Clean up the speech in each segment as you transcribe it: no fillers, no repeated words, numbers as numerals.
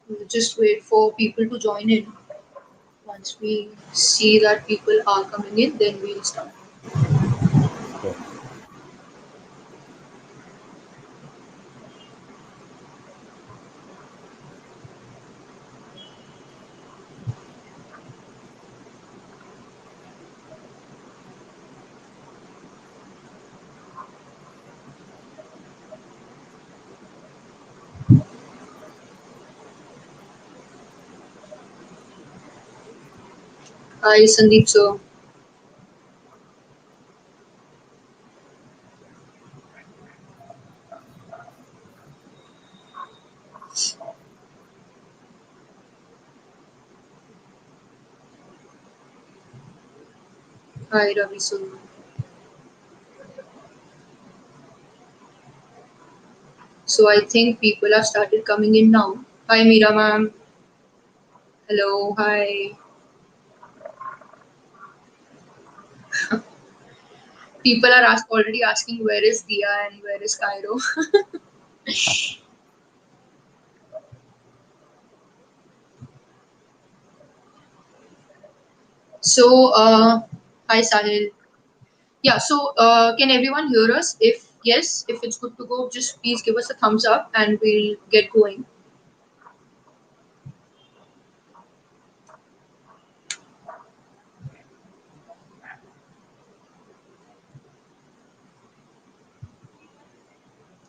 We'll just wait for people to join in. Once we see that people are coming in, then we'll start. Sure. Hi, Sandeep sir. Hi, Ravi sir. So I think people have started coming in now. Hi, Meera ma'am. Hello. Hi. People are already asking where is Dia and where is Cairo. So, hi Sahil. Yeah, so can everyone hear us? If yes, if it's good to go, just please give us a thumbs up and we'll get going.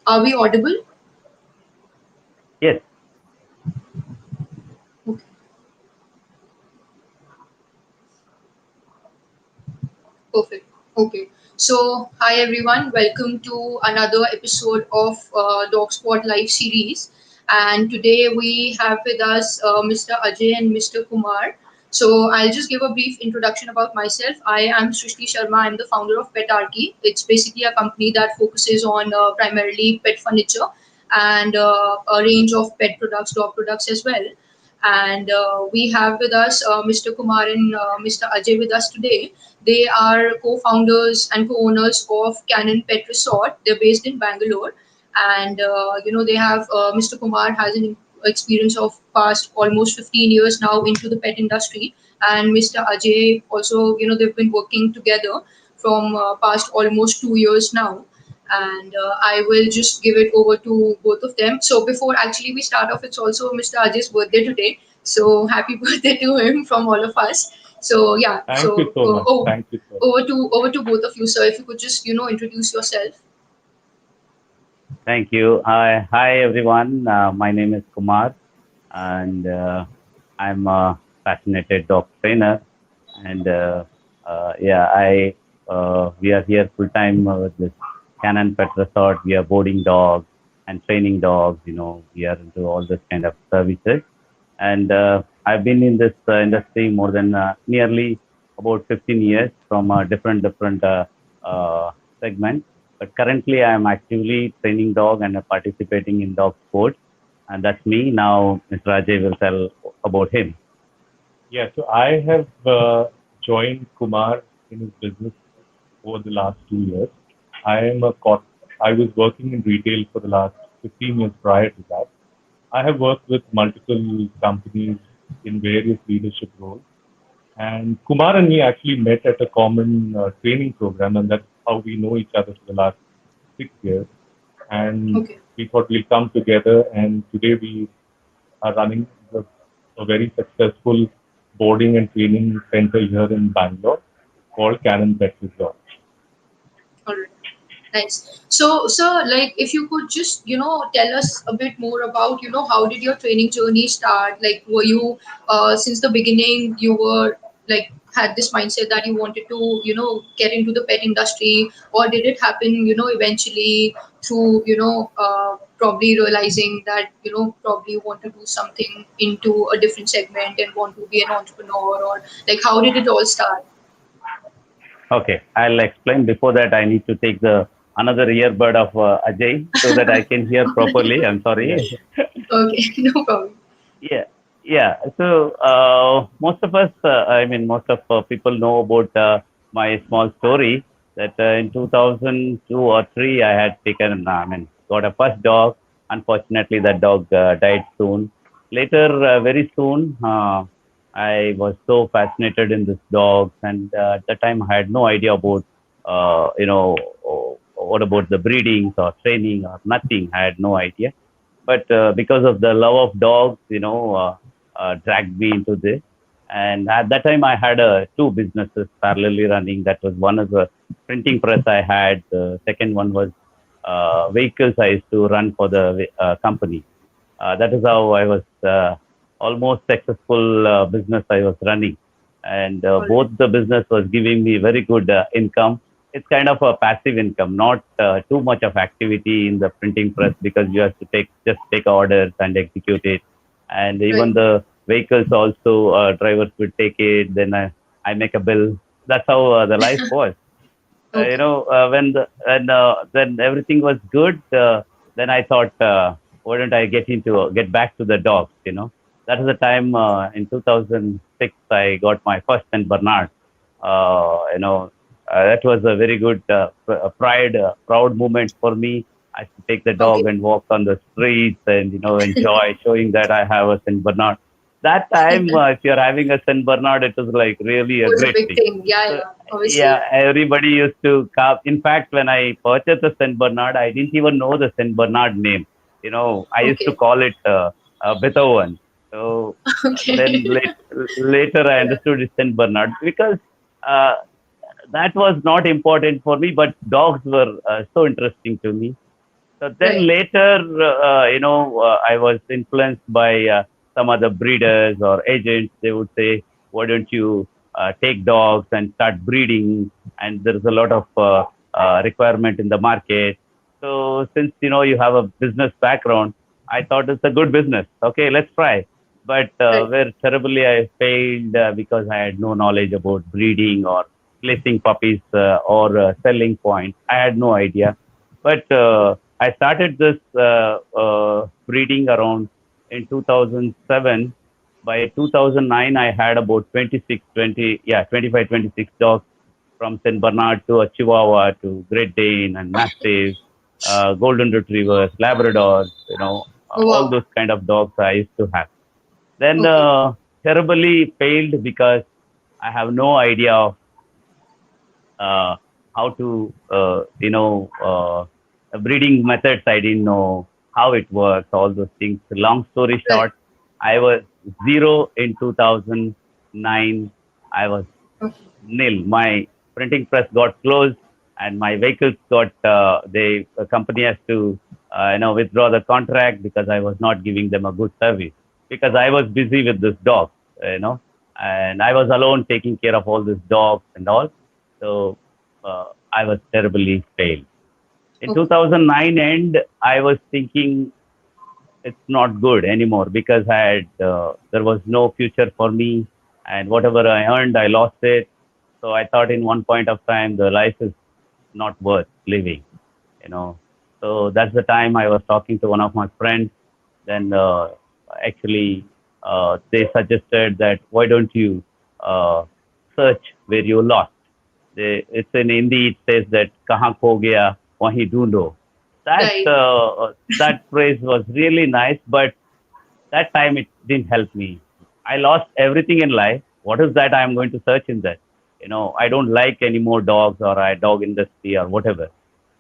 Are we audible? Yes. Okay, perfect. Okay. So, hi everyone, welcome to another episode of DogSpot Live series. And today we have with us Mr. Ajay and Mr. Kumar. So, I'll just give a brief introduction about myself. I am Srishti Sharma. I'm the founder of Petarchy. It's basically a company that focuses on primarily pet furniture and a range of pet products, dog products as well. And we have with us Mr. Kumar and Mr. Ajay with us today. They are co-founders and co-owners of Canaan Pet Resort. They're based in Bangalore, and they have Mr. Kumar has an experience of past almost 15 years now into the pet industry, and Mr. Ajay also, they've been working together from past almost 2 years now. And I will just give it over to both of them. So before actually we start off, it's also Mr. Ajay's birthday today. So happy birthday to him from all of us. So yeah, Thank you so so much. Thank you so much. over to both of you, sir. If you could just introduce yourself. Thank you. Hi, everyone. My name is Kumar, and I'm a passionate dog trainer. And yeah, we are here full time with this Canaan Pet Resort. We are boarding dogs and training dogs. We are into all this kind of services. And I've been in this industry more than nearly about 15 years from different segments. But currently, I am actively training dog and participating in dog sports. And that's me. Now, Mr. Rajay will tell about him. Yeah, so I have joined Kumar in his business over the last 2 years. I am a I was working in retail for the last 15 years prior to that. I have worked with multiple companies in various leadership roles. And Kumar and me actually met at a common training program, and that's how we know each other for the last 6 years. And Okay. we thought we'll come together, and today we are running a very successful boarding and training center here in Bangalore called Canaan Pet Resort. All right. Nice. So, sir, like, if you could just, tell us a bit more about, how did your training journey start? Like, were you, since the beginning, you were like, had this mindset that you wanted to, get into the pet industry, or did it happen, eventually through, probably realizing that, probably you want to do something into a different segment and want to be an entrepreneur, or like, how did it all start? Okay, I'll explain. Before that, I need to take the another earbud of Ajay so that I can hear properly. I'm sorry. Okay, no problem. Yeah, yeah. So most of us, I mean, most of people know about my small story that in 2002 or three, I had taken, I mean, got a first dog. Unfortunately, that dog died soon. later, very soon, I was so fascinated in this dogs, and at that time I had no idea about, what about the breedings or training or nothing. I had no idea, but because of the love of dogs, dragged me into this. And at that time, I had two businesses parallelly running. That was one of the printing press I had. The second one was vehicles I used to run for the company. That is how I was almost successful business I was running, and All both right. the business was giving me very good income. It's kind of a passive income, not too much of activity in the printing press because you have to take orders and execute it, and even Right. the vehicles also drivers would take it. Then I make a bill. That's how the life was. Okay. When everything was good, then I thought, why don't I get back to the dogs? That is the time in 2006 I got my first Saint Bernard. That was a very good proud moment for me. I used to take the dog Okay. and walk on the streets and enjoy showing that I have a Saint Bernard. That time, if you're having a Saint Bernard, it was like really a Was a great big thing. thing. Yeah, So yeah. yeah, Obviously. everybody used to come. In fact, when I purchased the Saint Bernard, I didn't even know the Saint Bernard name. I used to Okay. call it Beethoven. So Okay. then later I Yeah. understood it's Saint Bernard because uh, that was not important for me, but dogs were so interesting to me. So then Right. later, I was influenced by some other breeders or agents. They would say, why don't you take dogs and start breeding? And there's a lot of requirement in the market. So since, you have a business background, I thought it's a good business. Okay, let's try. But Right. where terribly I failed because I had no knowledge about breeding or placing puppies or selling points. I had no idea. But I started this breeding around in 2007. By 2009, I had about 25, 26 dogs from St. Bernard to a Chihuahua to Great Dane and Mastiff, Golden Retrievers, Labradors, Oh, all wow. those kind of dogs I used to have. Then Okay. terribly failed because I have no idea of uh, how to, breeding methods. I didn't know how it works, all those things. Long story Right. short, I was zero in 2009. I was Okay. nil. My printing press got closed and my vehicles the company has to, withdraw the contract because I was not giving them a good service because I was busy with this dog, and I was alone taking care of all these dogs and all. So I was terribly failed. In Okay. 2009 end, I was thinking it's not good anymore because there was no future for me, and whatever I earned, I lost it. So I thought in one point of time, the life is not worth living, you know. So that's the time I was talking to one of my friends. Then actually, they suggested that why don't you uh, search where you lost. It's in Hindi. It says that "kahan kho gaya, wahi dhoondho." Right. That phrase was really nice, but that time it didn't help me. I lost everything in life. What is that I'm going to search in that? I don't like any more dogs or a dog industry or whatever.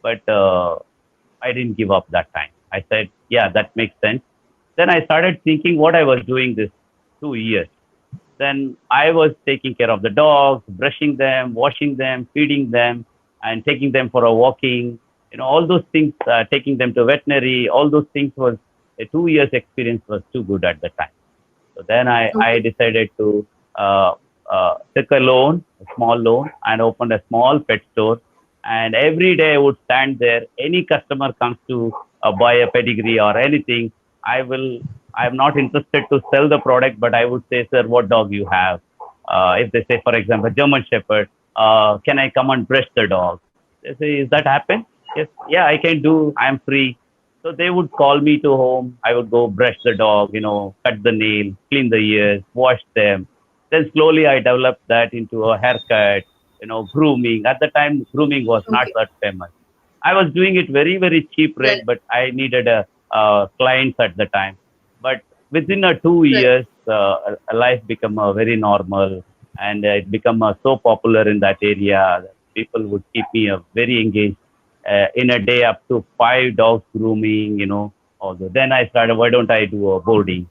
But I didn't give up that time. I said, yeah, that makes sense. Then I started thinking what I was doing this 2 years. Then I was taking care of the dogs, brushing them, washing them, feeding them, and taking them for a walking. All those things, taking them to veterinary, all those things was a 2 years experience was too good at the time. So then I Okay. decided to take a loan, a small loan, and opened a small pet store. And every day I would stand there. Any customer comes to buy a pedigree or anything, I will. I'm not interested to sell the product, but I would say, sir, what dog you have? If they say, for example, German Shepherd, can I come and brush the dog? They say, is that happen? Yes, yeah, I can do. I'm free. So they would call me to home. I would go brush the dog, cut the nail, clean the ears, wash them. Then slowly I developed that into a haircut, grooming. At the time, grooming was not Okay. that famous. I was doing it very, very cheap rate, Right. but I needed clients at the time. But within a two Right. years, life become very normal, and it become so popular in that area. That people would keep me very engaged. In a day, up to 5 dogs grooming, Although then I started, why don't I do a boarding?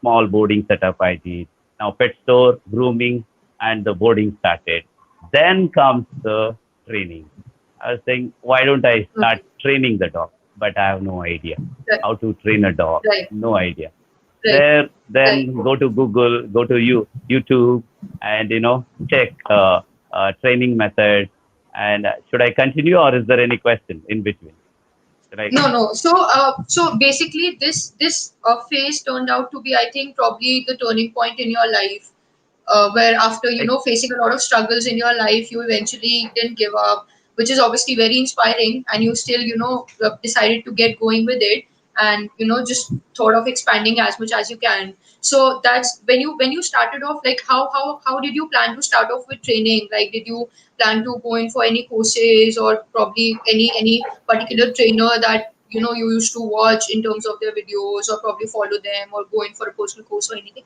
Small boarding setup I did. Now pet store, grooming, and the boarding started. Then comes the training. I was saying, why don't I start Okay. training the dog? But I have no idea Right. how to train a dog. Right. No idea. Right. There, Right. then go to Google, go to YouTube, and check training methods. And should I continue, or is there any question in between? Should I? No, no. So basically, this phase turned out to be, I think, probably the turning point in your life, where after facing a lot of struggles in your life, you eventually didn't give up, which is obviously very inspiring, and you still decided to get going with it, and just thought of expanding as much as you can. So that's when you started off. Like, how did you plan to start off with training? Like, did you plan to go in for any courses, or probably any particular trainer that you used to watch in terms of their videos, or probably follow them, or go in for a personal course or anything?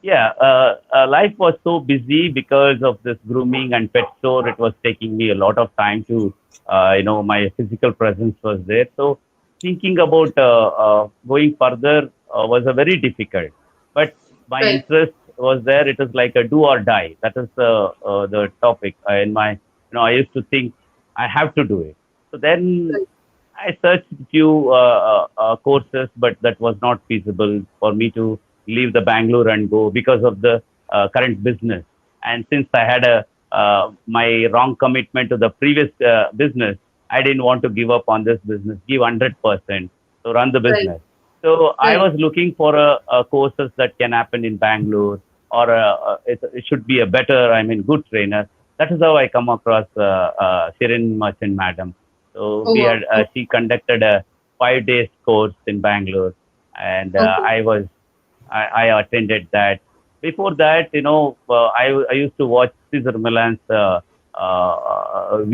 Yeah, life was so busy because of this grooming and pet store. It was taking me a lot of time to, my physical presence was there. So thinking about going further was a very difficult. But my Right. interest was there. It was like a do or die. That is the topic in my. I used to think I have to do it. So then Right. I searched few courses, but that was not feasible for me to leave the Bangalore and go because of the current business. And since I had a my wrong commitment to the previous business, I didn't want to give up on this business, give 100% to run the Right. business. So I Right. was looking for courses that can happen in Bangalore, or it should be a better, I mean, good trainer. That is how I come across Shirin Merchant Madam. So Oh we wow. had she conducted a 5 days course in Bangalore, and Okay. I attended that. Before that, I used to watch Cesar Milan's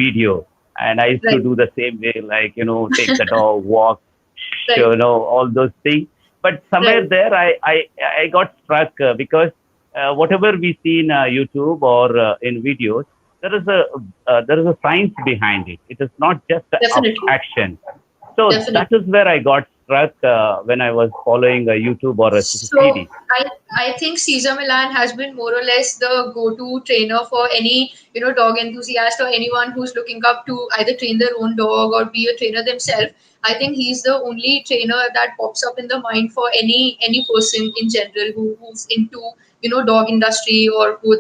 video, and I used to Right. do the same way, like take the dog, walk, Right. all those things. But somewhere Right. there, I got struck because whatever we see in YouTube or in videos, there is a science behind it. It is not just the Definitely. action. So that Definitely. is where I got struck when I was following a YouTube or a So series. I think Caesar Milan has been more or less the go-to trainer for any dog enthusiast or anyone who's looking up to either train their own dog or be a trainer themselves. I think he's the only trainer that pops up in the mind for any person in general who's into dog industry, or who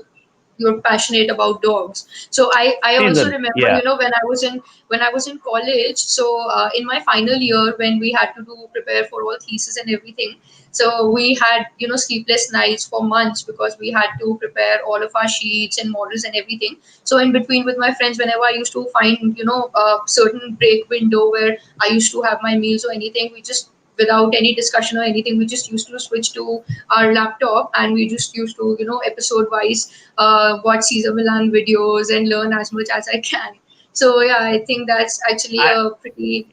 you're passionate about dogs. So I also Season, remember yeah, when I was in college. So in my final year, when we had to do prepare for all thesis and everything, so we had sleepless nights for months because we had to prepare all of our sheets and models and everything. So in between with my friends, whenever I used to find a certain break window where I used to have my meals or anything, we just, without any discussion or anything, we just used to switch to our laptop, and we just used to episode wise watch Caesar Milan videos and learn as much as I can. So yeah, I think that's actually I a pretty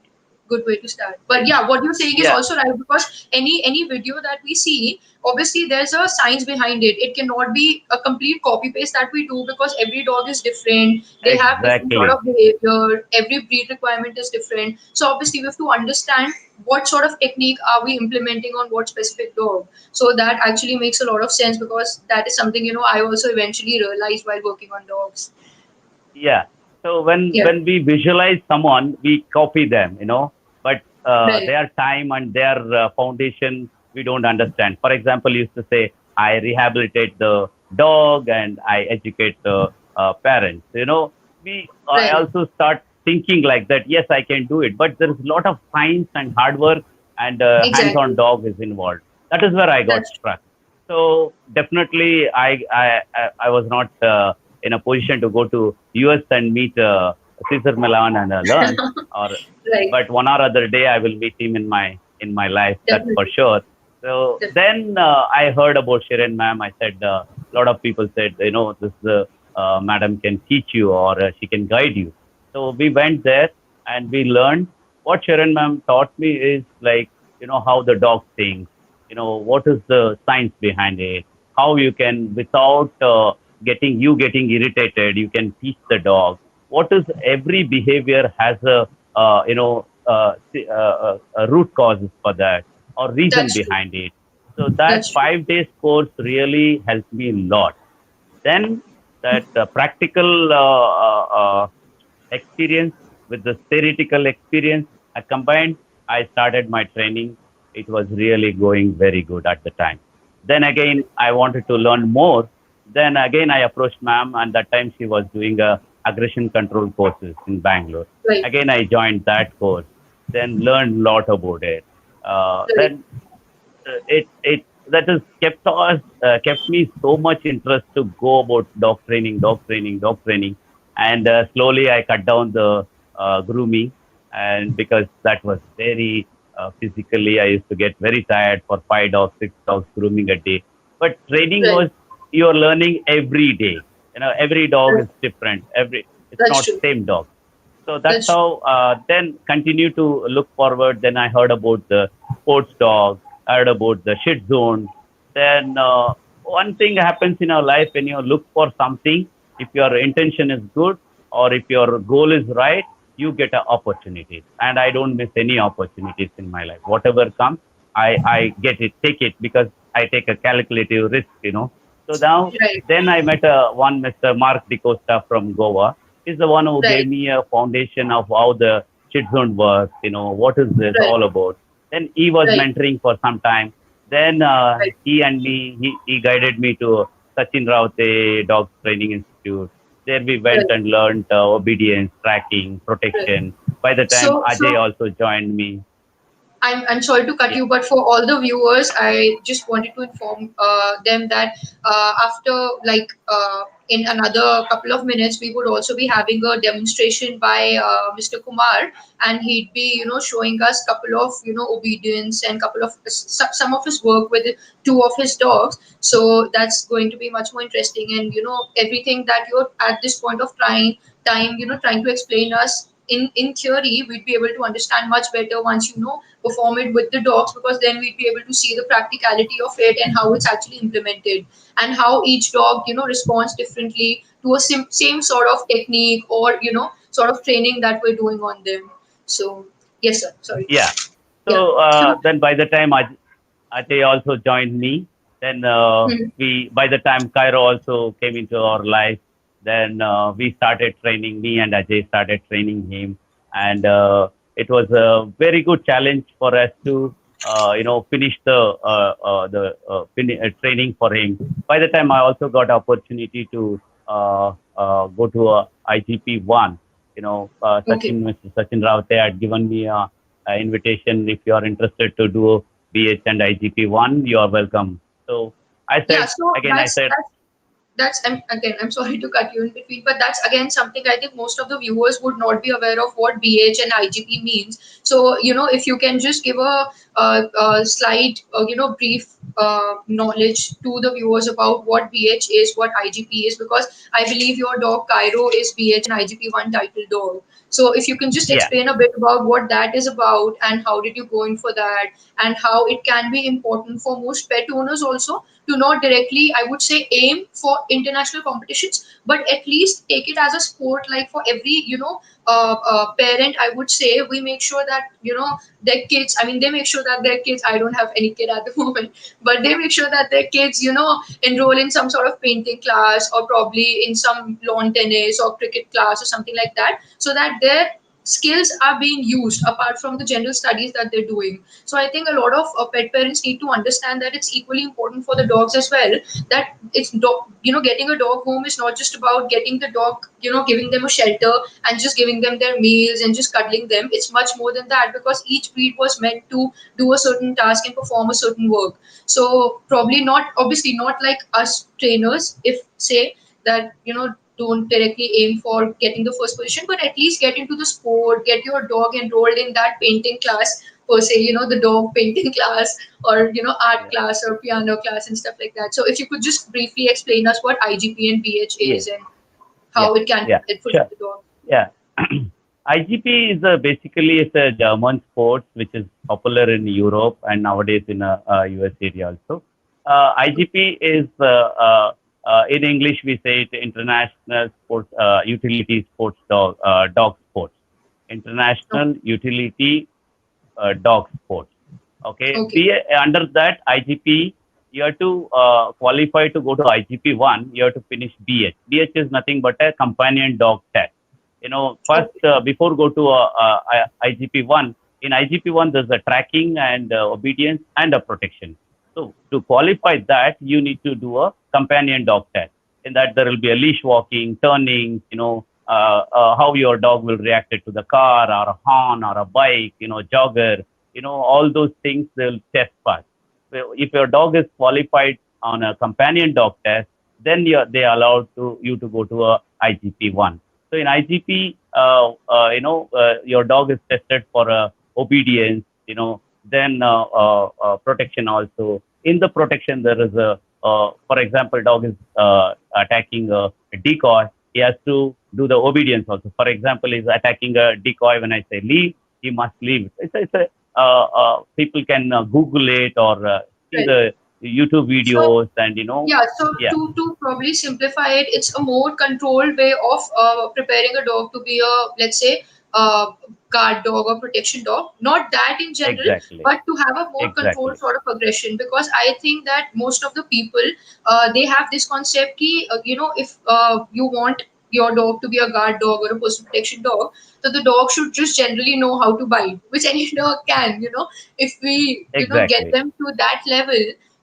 good way to start. But yeah, what you're saying is yeah, also right, because any video that we see, obviously there's a science behind it. It cannot be a complete copy paste that we do, because every dog is different. They have different sort exactly. of behavior. Every breed requirement is different. So obviously we have to understand what sort of technique are we implementing on what specific dog. So that actually makes a lot of sense, because that is something I also eventually realized while working on dogs. Yeah. So when Yeah. when we visualize someone, we copy them, but Right. their time and their foundation we don't understand. For example, you used to say, I rehabilitate the dog and I educate the parents. We I Right. also start thinking like that. Yes, I can do it, but there is a lot of science and hard work, and hands-on Exactly. dog is involved. That is where I got That's struck. So definitely, I was not in a position to go to US and meet Cesar Milan and learn. Or right. but one or other day I will meet him in my life. That's for Definitely. sure. So Definitely. then I heard about Shirin ma'am. I said a lot of people said this madam can teach you, or she can guide you. So we went there and we learned. What Shirin ma'am taught me is like how the dog thinks, what is the science behind it, how you can, without getting irritated, you can teach the dog. What is every behavior has a root causes for that or reason That's true. behind it. So that That's true. 5 days course really helped me a lot. Then that practical experience with the theoretical experience combined, I started my training. It was really going very good at the time. Then again, I wanted to learn more. Then again, I approached ma'am, and that time she was doing aggression control courses in Bangalore. Right. Again, I joined that course. Then learned a lot about it. Right. Then it that has kept me so much interest to go about dog training, and slowly I cut down the grooming, and because that was very physically, I used to get very tired for 5 dogs, 6 dogs grooming a day. But training Right. was you're learning every day. Every dog Right. is different. It's That's not true. same dog. So that's That's true. how then continue to look forward. Then I heard about the sports dog, I heard about the shit zone. Then one thing happens in our life when you look for something, if your intention is good or if your goal is right, you get an opportunity. And I don't miss any opportunities in my life. Whatever comes, I get it, take it because I take a calculative risk. So now, Right. then I met one Mr. Mark DiCosta from Goa. He's the one who Right. gave me a foundation of how the shit zone works, what is this Right. all about. Then he was Right. mentoring for some time. Then Right. he guided me to Sachin Raute Dog Training Institute. There we went Right. and learned obedience, tracking, Right. protection. By the time Ajay So also joined me. I'm sorry to cut Yeah, you, but for all the viewers, I just wanted to inform them that after in another couple of minutes, we would also be having a demonstration by Mr. Kumar, and he'd be showing us couple of obedience and couple of some of his work with two of his dogs. So that's going to be much more interesting, and everything that you're at this point of time trying to explain us in theory, we'd be able to understand much better once perform it with the dogs, because then we'd be able to see the practicality of it and how it's actually implemented, and how each dog responds differently to a same sort of technique or sort of training that we're doing on them. So yes, sir, sorry. yeah. Yeah. So So then by the time Ajay also joined me. Then hmm, by the time Cairo also came into our life, then we started training. Me and Ajay started training him, and it was a very good challenge for us to, finish the training for him. By the time I also got opportunity to go to IGP one. okay. Mr. Sachin Raute had given me a invitation. If you are interested to do BH and IGP one, you are welcome. So I Yeah, said, so again, I said, that's again, I'm sorry to cut you in between, but that's again something I think most of the viewers would not be aware of what BH and IGP means. So if you can just give a slight brief knowledge to the viewers about what BH is, what IGP is, because I believe your dog Cairo is BH and IGP one title dog. So if you can just yeah, explain a bit about what that is about, and how did you go in for that, and how it can be important for most pet owners also to not directly, I would say, aim for international competitions, but at least take it as a sport. Like for every parent, I would say, we make sure that their kids, I mean, they make sure that their kids, I don't have any kid at the moment, but they make sure that their kids enroll in some sort of painting class, or probably in some lawn tennis or cricket class or something like that, so that their skills are being used apart from the general studies that they're doing. So I think a lot of pet parents need to understand that it's equally important for the dogs as well. That it's getting a dog home is not just about getting the dog, giving them a shelter and just giving them their meals and just cuddling them. It's much more than that, because each breed was meant to do a certain task and perform a certain work. So probably not, obviously not like us trainers, if say that don't directly aim for getting the first position, but at least get into the sport, get your dog enrolled in that painting class per se, the dog painting class, or art yeah, class or piano class and stuff like that. So if you could just briefly explain us what IGP and BH yeah, is, and yeah, how it can be yeah, helpful for sure. the dog. Yeah. IGP is basically it's a German sport which is popular in Europe and nowadays in US area also. IGP is in English we say it International Sports Utility Sports Dog Sports. International Okay. Utility Dog Sports. Okay, Okay. under that IGP, you have to qualify to go to IGP one. You have to finish BH. BH is nothing but a companion dog test. First Okay. before go to IGP one. In IGP one, there's a tracking and obedience and a protection. So to qualify that, you need to do a companion dog test. In that, there will be a leash walking, turning, how your dog will react it to the car or a horn or a bike, jogger, all those things they'll test first. So if your dog is qualified on a companion dog test, then they allowed you to go to a IGP one. So in IGP, your dog is tested for obedience, then protection also. In the protection, there is for example, dog is attacking a decoy. He has to do the obedience also. For example, he's attacking a decoy. When I say leave, he must leave. People can Google it or see Right. the YouTube So videos and yeah, so yeah, to probably simplify it, it's a more controlled way of preparing a dog to be a, let's say, guard dog or protection dog. Not that in general, exactly, but to have a more controlled exactly, sort of aggression. Because I think that most of the people, they have this concept ki, if you want your dog to be a guard dog or a personal protection dog, so the dog should just generally know how to bite, which any dog can. If we get exactly. them to that level,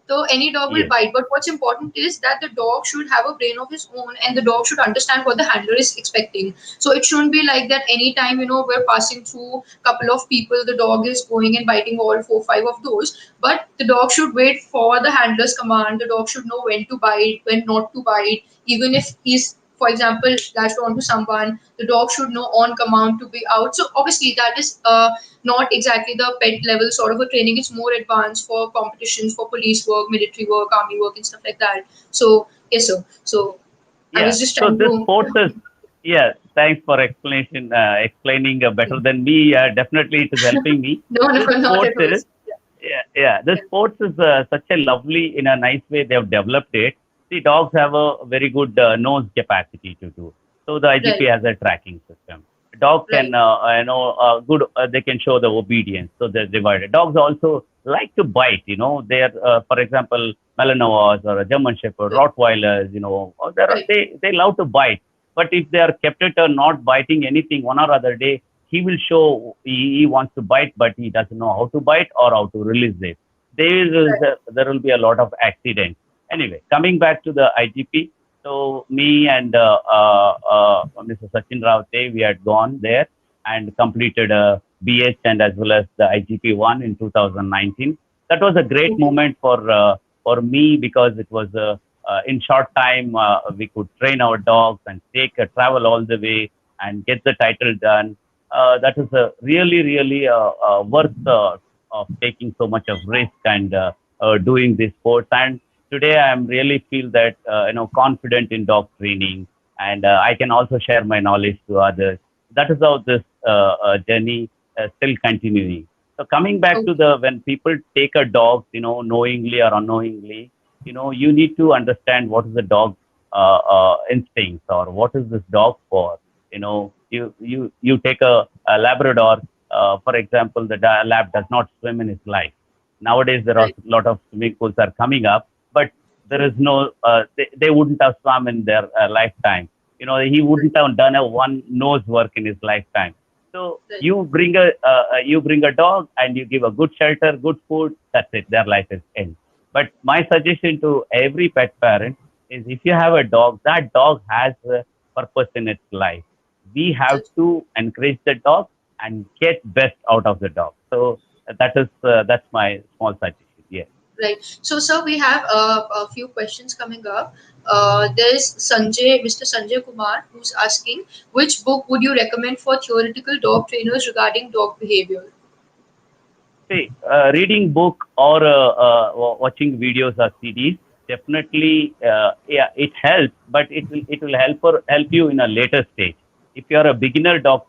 so any dog will Yes, bite. But what's important is that the dog should have a brain of his own and the dog should understand what the handler is expecting. So it shouldn't be like that anytime, we're passing through a couple of people, the dog is going and biting all four, five of those. But the dog should wait for the handler's command. The dog should know when to bite, when not to bite. Even if he's, for example, latched onto someone, the dog should know on command to be out. So obviously that is not exactly the pet level sort of a training. It's more advanced for competitions, for police work, military work, army work, and stuff like that. So yes, sir. So I yeah. was just So trying this to. sports is yeah. Thanks for explanation, explaining better than me. Definitely, it is helping me. No, no, This not sports at all. is yeah. The Yeah, sports is such a lovely, in a nice way they have developed it. See, dogs have a very good nose capacity to do. So the right, IGP has a tracking system. Dog right, can, good. They can show the obedience. So they're divided. Dogs also like to bite. They're, for example, Malinois or a German Shepherd, right, Rottweilers. Or right, they love to bite. But if they are kept at not biting anything, one or other day, he will show he wants to bite, but he doesn't know how to bite or how to release it. right. There will be a lot of accidents. Anyway, coming back to the IGP, so me and Mr. Sachin Ravate, we had gone there and completed a BH and as well as the IGP one in 2019. That was a great Okay, moment for me because it was in short time we could train our dogs and take a travel all the way and get the title done. That is a really worth of taking so much of risk and doing this sports. And today I am really feel that confident in dog training, and I can also share my knowledge to others. That is how this journey still continuing. So coming back to okay, the when people take a dog, knowingly or unknowingly, you need to understand what is the dog instincts or what is this dog for. You take a Labrador, for example, the lab does not swim in his life. Nowadays, there are right, a lot of swimming pools are coming up, but there is right, no, they wouldn't have swum in their lifetime. He right, wouldn't have done a one nose work in his lifetime. So right. you bring a dog and you give a good shelter, good food. That's it. Their life is end. But my suggestion to every pet parent is if you have a dog, that dog has a purpose in its life. We have That's to encourage the dog and get best out of the dog. So that's my small suggestion. Yeah. right. So, sir, we have a few questions coming up. There's Sanjay, Mr. Sanjay Kumar, who's asking, which book would you recommend for theoretical dog trainers regarding dog behavior? See, reading book or watching videos or CDs definitely, yeah, it helps, but it will help you in a later stage. If you are a beginner dog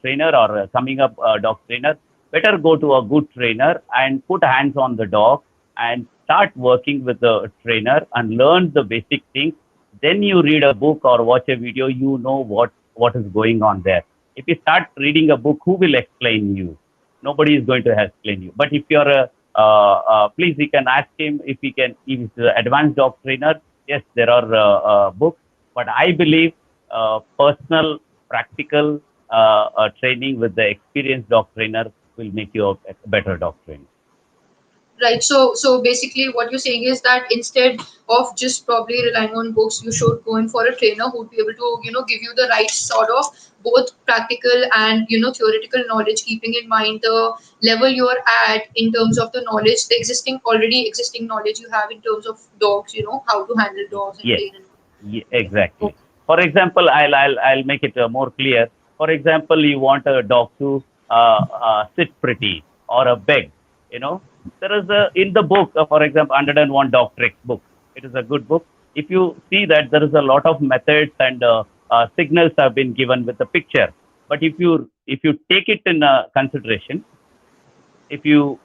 trainer or a coming up dog trainer, better go to a good trainer and put hands on the dog and start working with the trainer and learn the basic things. Then you read a book or watch a video, you know what is going on there. If you start reading a book, who will explain you? Nobody is going to explain you. But if you're a please, you can ask him if he can. If he's an advanced dog trainer, yes, there are books. But I believe personal, practical training with the experienced dog trainer will make you a better dog trainer. Right. So basically, what you're saying is that instead of just probably relying on books, you should go in for a trainer who would be able to, give you the right sort of both practical and theoretical knowledge, keeping in mind the level you're at in terms of the knowledge, the already existing knowledge you have in terms of dogs. How to handle dogs and Yes, train. exactly. Okay. For example, I'll make it more clear. For example, you want a dog to sit pretty or a beg. You know, there is a in the book, for example, 101 Dog Tricks book. It is a good book. If you see that there is a lot of methods and signals have been given with the picture, but if you take it in consideration, if you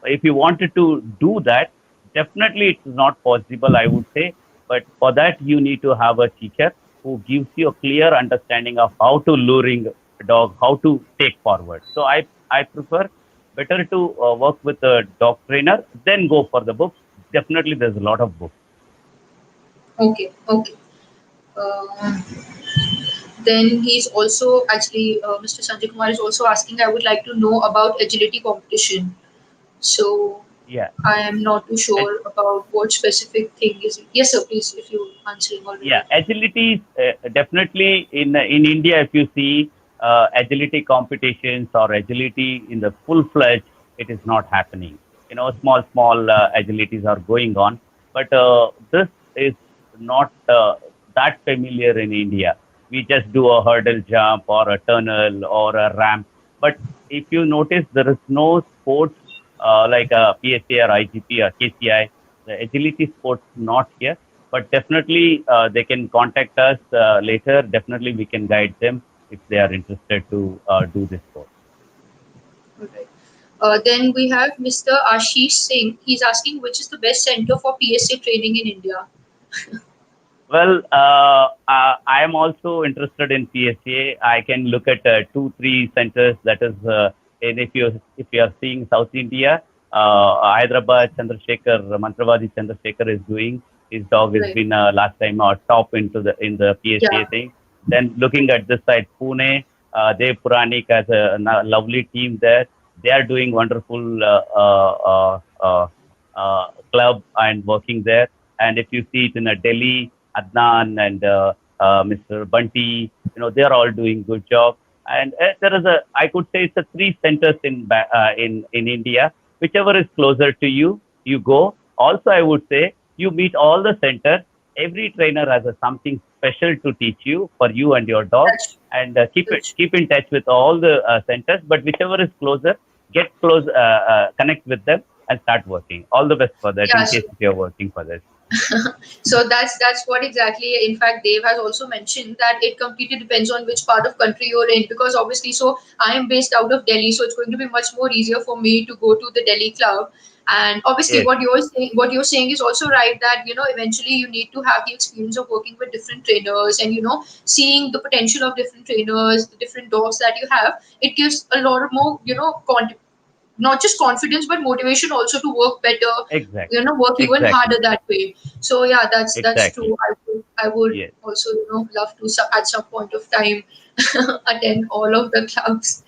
wanted to do that, definitely it's not possible, I would say. But for that, you need to have a teacher who gives you a clear understanding of how to luring a dog, how to take forward. So I prefer better to work with a dog trainer, then go for the books. Definitely there's a lot of books. Okay. Okay. Uh, then he's also actually, Mr. Sanjay Kumar is also asking, I would like to know about agility competition. So Yeah. I am not too Ag- sure about what specific thing is it. Yes, sir, please, if you're answering yeah, already. agility definitely in India. If you see agility competitions or agility in the full fledged, it is not happening. Small agilities are going on, but this is not that familiar in India. We just do a hurdle jump or a tunnel or a ramp. But if you notice, there is no sports like a PSA or IGP or KCI. The agility sports not here, but definitely they can contact us later. Definitely we can guide them if they are interested to do this course. All right. Then we have Mr. Ashish Singh. He's asking which is the best center for PSA training in India. Well, I am also interested in PSA. I can look at two, three centers. That is, and if you are seeing South India, Hyderabad Chandrasekhar Mantravadi Chandrasekhar is doing. His dog has Right. been last time top in the PSA Yeah. thing. Then looking at this side, Pune, Dev Puranik has a lovely team there. They are doing wonderful club and working there. And if you see it in Delhi, Adnan and Mr. Bunty, they are all doing good job. And there is I could say it's a three centers in India. Whichever is closer to you, you go. Also, I would say you meet all the centers. Every trainer has something special to teach you for you and your dog, That's and that's keep in touch with all the centers. But whichever is closer, get close, connect with them, and start working. All the best for that. yeah. In case if you're working for this. So that's what exactly. In fact, Dave has also mentioned that it completely depends on which part of country you're in, because obviously, so I am based out of Delhi, so it's going to be much more easier for me to go to the Delhi club. And obviously, Yes. what you're saying is also right, that eventually you need to have the experience of working with different trainers, and seeing the potential of different trainers, the different dogs that you have. It gives a lot more not just confidence but motivation also to work better, Exactly. work even Exactly. harder that way. So yeah, that's Exactly. true. I would Yes. also love to at some point of time attend all of the clubs.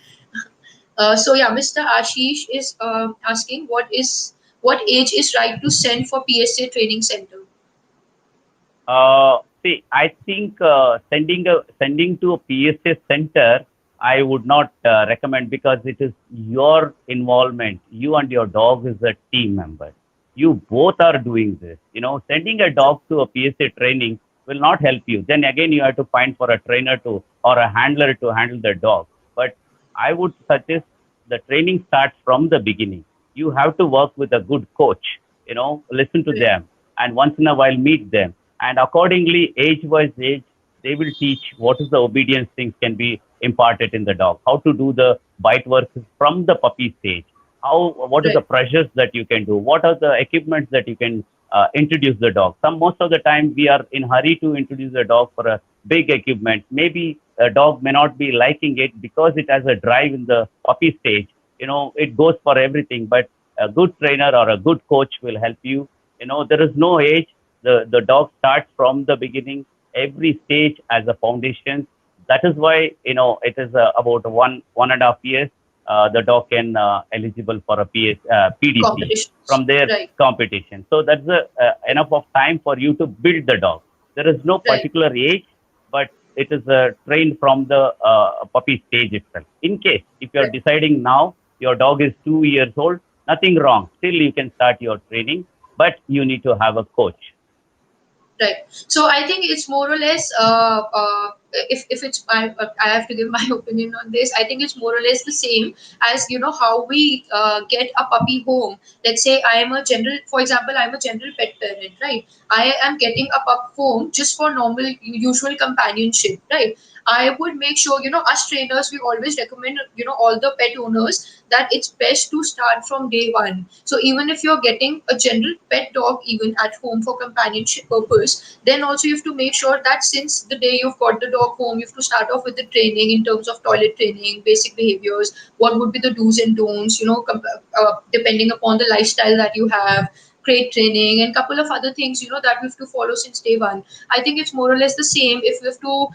So yeah, Mr. Ashish is asking what age is right to send for PSA training center. See, I think sending to a PSA center, I would not recommend, because it is your involvement. You and your dog is a team member. You both are doing this. Sending a dog to a PSA training will not help you. Then again, you have to find for a trainer to or a handler to handle the dog. But I would suggest the training starts from the beginning. You have to work with a good coach. Listen to Right. them, and once in a while meet them, and accordingly age wise age, they will teach what is the obedience things can be impart it in the dog, how to do the bite work from the puppy stage, what are the Right. pressures that you can do, what are the equipments that you can introduce the dog. Most of the time we are in hurry to introduce the dog for a big equipment. Maybe a dog may not be liking it because it has a drive in the puppy stage. It goes for everything, but a good trainer or a good coach will help you. There is no age. The dog starts from the beginning, every stage as a foundation. That is why, it is about 1.5 years, the dog can eligible for a PDC Competitions. from their Right. competition. So that's enough of time for you to build the dog. There is no Right. particular age, but it is trained from the puppy stage itself. In case if you are Right. deciding now your dog is 2 years old, nothing wrong. Still you can start your training, but you need to have a coach. Right. So I think it's more or less, if it's I have to give my opinion on this. I think it's more or less the same as how we get a puppy home. Let's say for example, I'm a general pet parent, right? I am getting a pup home just for normal, usual companionship, right? I would make sure, us trainers, we always recommend, all the pet owners that it's best to start from day one. So even if you're getting a general pet dog even at home for companionship purpose, then also you have to make sure that since the day you've got the dog home, you have to start off with the training in terms of toilet training, basic behaviors, what would be the do's and don'ts, depending upon the lifestyle that you have, crate training and couple of other things that we have to follow since day one. I think it's more or less the same if we have to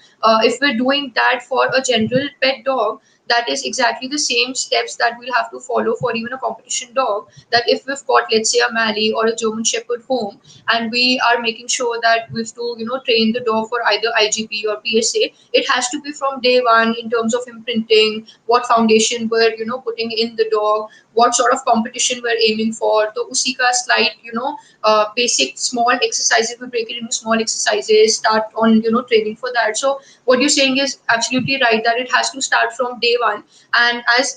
if we're doing that for a general pet dog, that is exactly the same steps that we'll have to follow for even a competition dog. That if we've got, let's say, a Mali or a German Shepherd home, and we are making sure that we have to, train the dog for either IGP or PSA, it has to be from day one in terms of imprinting, what foundation we're, putting in the dog, what sort of competition we're aiming for. So, usi ka slight, basic small exercises, we break it into small exercises, start on, training for that. So, what you're saying is absolutely right that it has to start from day one. And as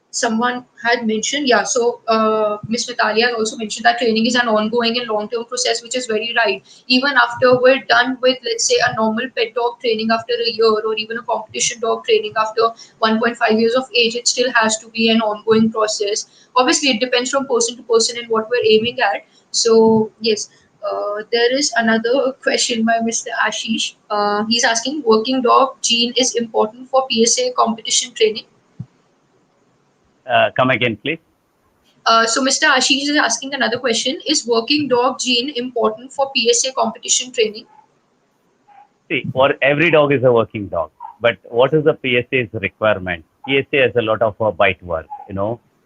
someone had mentioned, yeah, so Miss Mitalia has also mentioned that training is an ongoing and long term process, which is very right. Even after we're done with, let's say, a normal pet dog training after a year, or even a competition dog training after 1.5 years of age, it still has to be an ongoing process. Obviously it depends from person to person and what we're aiming at. So yes, there is another question by Mr. Ashish. He's asking, working dog gene is important for PSA competition training. Come again, please. So Mr. Ashish is asking another question. Is working dog gene important for PSA competition training? See, for every dog is a working dog, but what is the PSA's requirement? PSA has a lot of bite work.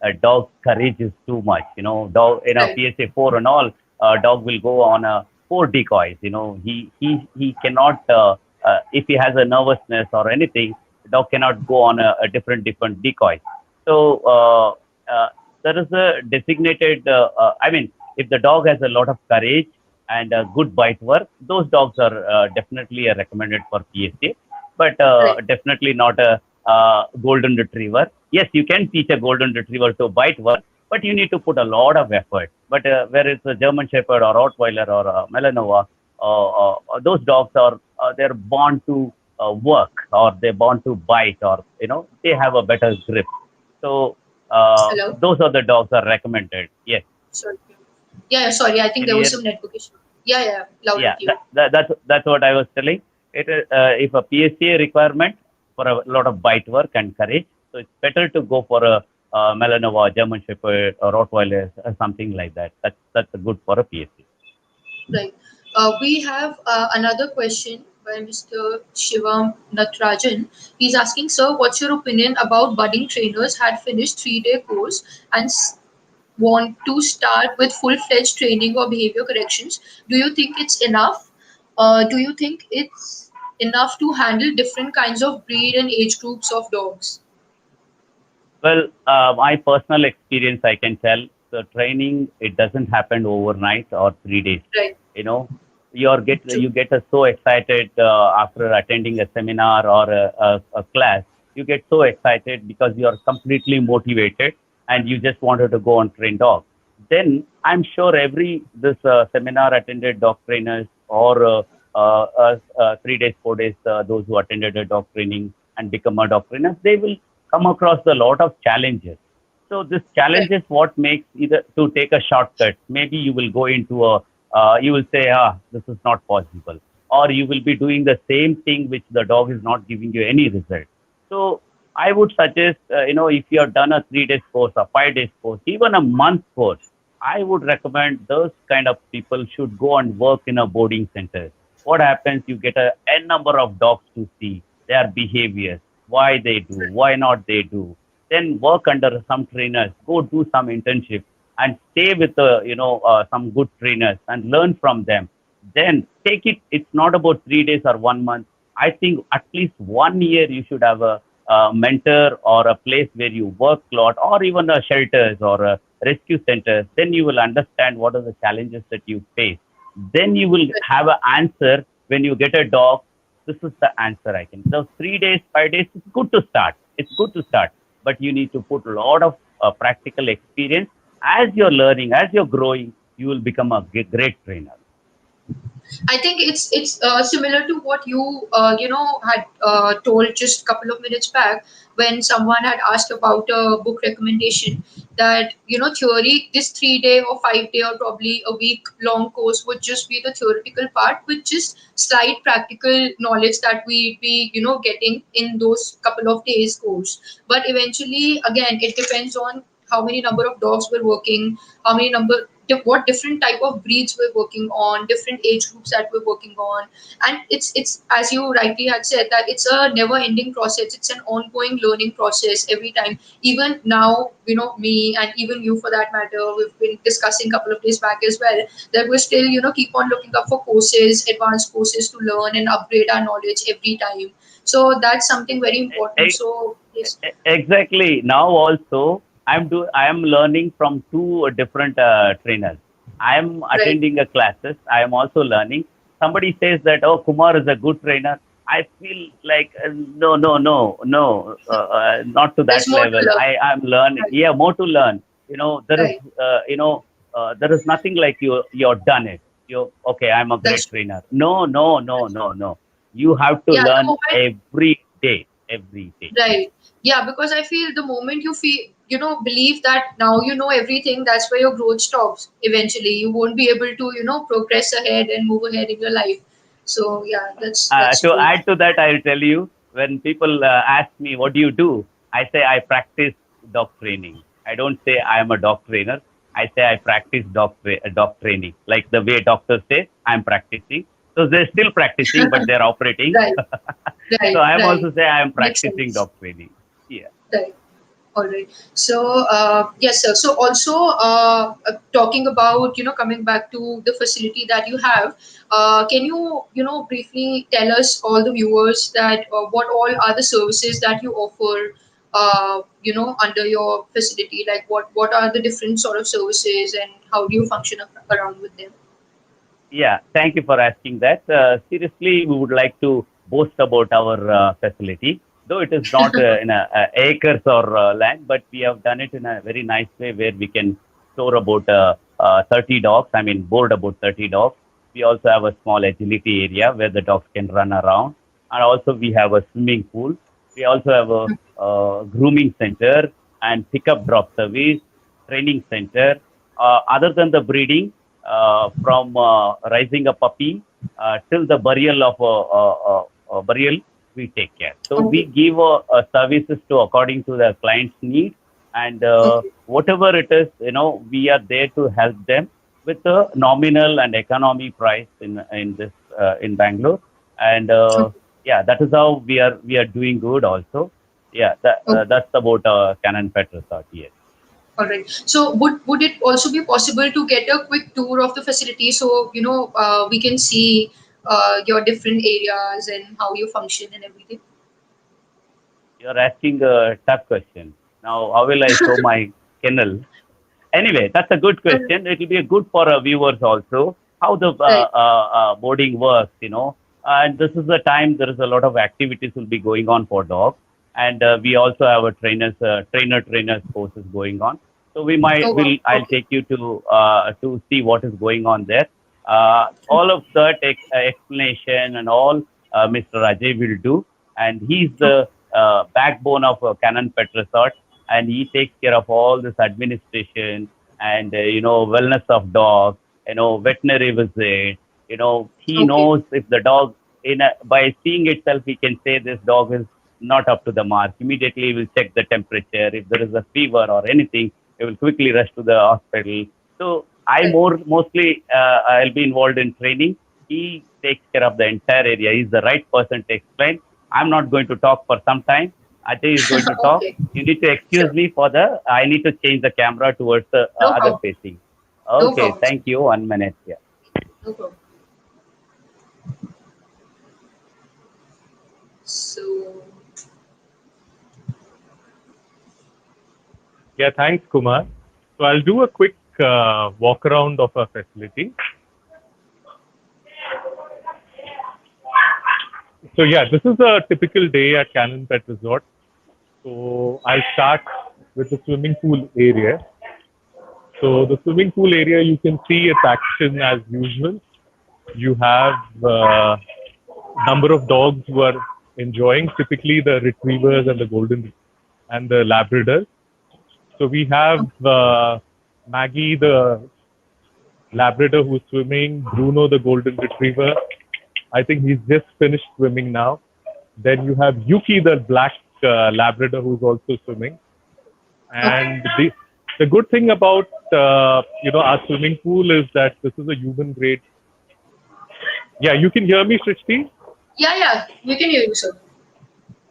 A dog's courage is too much. Dog in a Right, PSA 4 and all, dog will go on four decoys. He cannot if he has a nervousness or anything, dog cannot go on a different decoys. So there is a designated. I mean, if the dog has a lot of courage and good bite work, those dogs are definitely recommended for PSA, but right, definitely not a golden retriever. Yes, you can teach a golden retriever to bite work, but you need to put a lot of effort. But where it's a German Shepherd or Rottweiler or a Malinois, those dogs are they're born to work, or they're born to bite, or they have a better grip. So hello. those are the dogs are recommended. Yes, Sorry. Yeah, yeah, sorry. I think can you there was hear? some network issue. Yeah, yeah, loud and Yeah, clear. that's what I was telling. It is if a PSA requirement for a lot of bite work and courage, so it's better to go for a Malinois, German Shepherd, or Rottweiler, or something like that. That's good for a PSA. Right. We have another question by Mr. Shivam Natrajan. He's asking, sir, what's your opinion about budding trainers had finished 3-day course and want to start with full-fledged training or behavior corrections? Do you think it's enough? Do you think it's enough to handle different kinds of breed and age groups of dogs? Well, my personal experience, I can tell the training it doesn't happen overnight or 3 days. Right. You know, True. you get so excited after attending a seminar or a class. You get so excited because you are completely motivated and you just wanted to go and train dogs. Then I'm sure every this seminar attended dog trainers or 3 days, 4 days, those who attended a dog training and become a dog trainer, they will come across a lot of challenges. So this challenge Right. is what makes either to take a shortcut. Maybe you will go into you will say, this is not possible, or you will be doing the same thing which the dog is not giving you any result. So I would suggest, if you have done a 3 days course, a 5 days course, even a month course, I would recommend those kind of people should go and work in a boarding center. What happens? You get a n number of dogs to see their behaviors, why they do, why not they do. Then work under some trainers, go do some internship, and stay with some good trainers and learn from them. Then take it. It's not about 3 days or 1 month. I think at least 1 year you should have a mentor or a place where you work a lot, or even a shelters or a rescue centers. Then you will understand what are the challenges that you face. Then you will have an answer when you get a dog. This is the answer I can. So 3 days, 5 days, it's good to start. It's good to start, but you need to put a lot of practical experience. As you're learning, as you're growing, you will become a great trainer. I think it's similar to what you had told just a couple of minutes back when someone had asked about a book recommendation, that theory, this 3 day or 5 day or probably a week long course would just be the theoretical part with just slight practical knowledge that we be getting in those couple of days course. But eventually, again, it depends on how many number of dogs we're working, how many number what different type of breeds we're working on, different age groups that we're working on. And it's as you rightly had said, that it's a never ending process, it's an ongoing learning process every time. Even now, me and even you for that matter, we've been discussing a couple of days back as well, that we're still keep on looking up for courses, advanced courses to learn and upgrade our knowledge every time. So that's something very important. So yes. Exactly. Now also, I am learning from two different trainers. I am Right. attending a classes. I am also learning. Somebody says that, oh, Kumar is a good trainer. I feel like no, no, no, no, not to There's that more to level. learn. I'm learning. Right. Yeah, more to learn. Right. There is nothing like you're done it. You okay? I'm a That's great true. trainer. No, no, no, That's no, no. You have to Yeah, the learn moment. every day, every day. Right. Yeah, because I feel the moment you feel, believe that now you know everything, that's where your growth stops. Eventually, you won't be able to, progress ahead and move ahead in your life. So yeah, that's To true. add to that, I'll tell you, when people ask me, what do you do? I say I practice dog training. I don't say I am a dog trainer. I say I practice dog training. Like the way doctors say, I'm practicing. So they're still practicing, but they're operating. Right. So Right. I am Right. also say I am Makes practicing sense. dog training. Yeah. Right. All right. So, yes, sir. So, also talking about coming back to the facility that you have, can you briefly tell us, all the viewers, that what all are the services that you offer, under your facility? Like, what are the different sort of services, and how do you function around with them? Yeah, thank you for asking that. Seriously, we would like to boast about our facility, though it is not in acres or land, but we have done it in a very nice way where we can store about 30 dogs. I mean, board about 30 dogs. We also have a small agility area where the dogs can run around, and also we have a swimming pool. We also have a grooming center and pickup drop service, training center. Other than the breeding, from raising a puppy till the burial of burial, we take care. So we Okay. give services to according to the client's need, and Okay. whatever it is, we are there to help them with a nominal and economy price in this in Bangalore, and Okay. yeah, that is how we are doing good also. Yeah, Okay. that's about Canaan Pet Resort. Yes. All right. So would it also be possible to get a quick tour of the facility, so we can see your different areas and how you function and everything? You're asking a tough question. Now, how will I show my kennel? Anyway, that's a good question. It will be good for our viewers also how the Right. boarding works, And this is the time there is a lot of activities will be going on for dogs, and we also have a trainers courses going on. So we might Oh wow. will I'll Okay. take you to see what is going on there. All of that explanation and all Mr. Ajay will do, and he's the backbone of Canaan Pet Resort, and he takes care of all this administration and wellness of dogs, veterinary visit. He Okay. knows if the dog by seeing itself, he can say this dog is not up to the mark. Immediately, he will check the temperature. If there is a fever or anything, he will quickly rush to the hospital. So I Right. mostly I'll be involved in training. He takes care of the entire area. He's the right person to explain. I'm not going to talk for some time. Ajay is going to talk. Okay. You need to excuse Sure. me for I need to change the camera towards the No other problem. facing. No Okay, problem. thank you. 1 minute. Yeah. No problem. So, Yeah, thanks, Kumar. So I'll do a quick walk around of our facility. So yeah, this is a typical day at Canaan Pet Resort. So I'll start with the swimming pool area. So the swimming pool area, you can see its action as usual. You have number of dogs who are enjoying, typically the retrievers and the golden and the labradors. So we have Maggie, the labrador who's swimming, Bruno, the golden retriever. I think he's just finished swimming now. Then you have Yuki, the black labrador who's also swimming. okay. And the good thing about our swimming pool is that this is a human grade. Yeah, you can hear me, Srishti? Yeah, yeah. We can hear you, sir.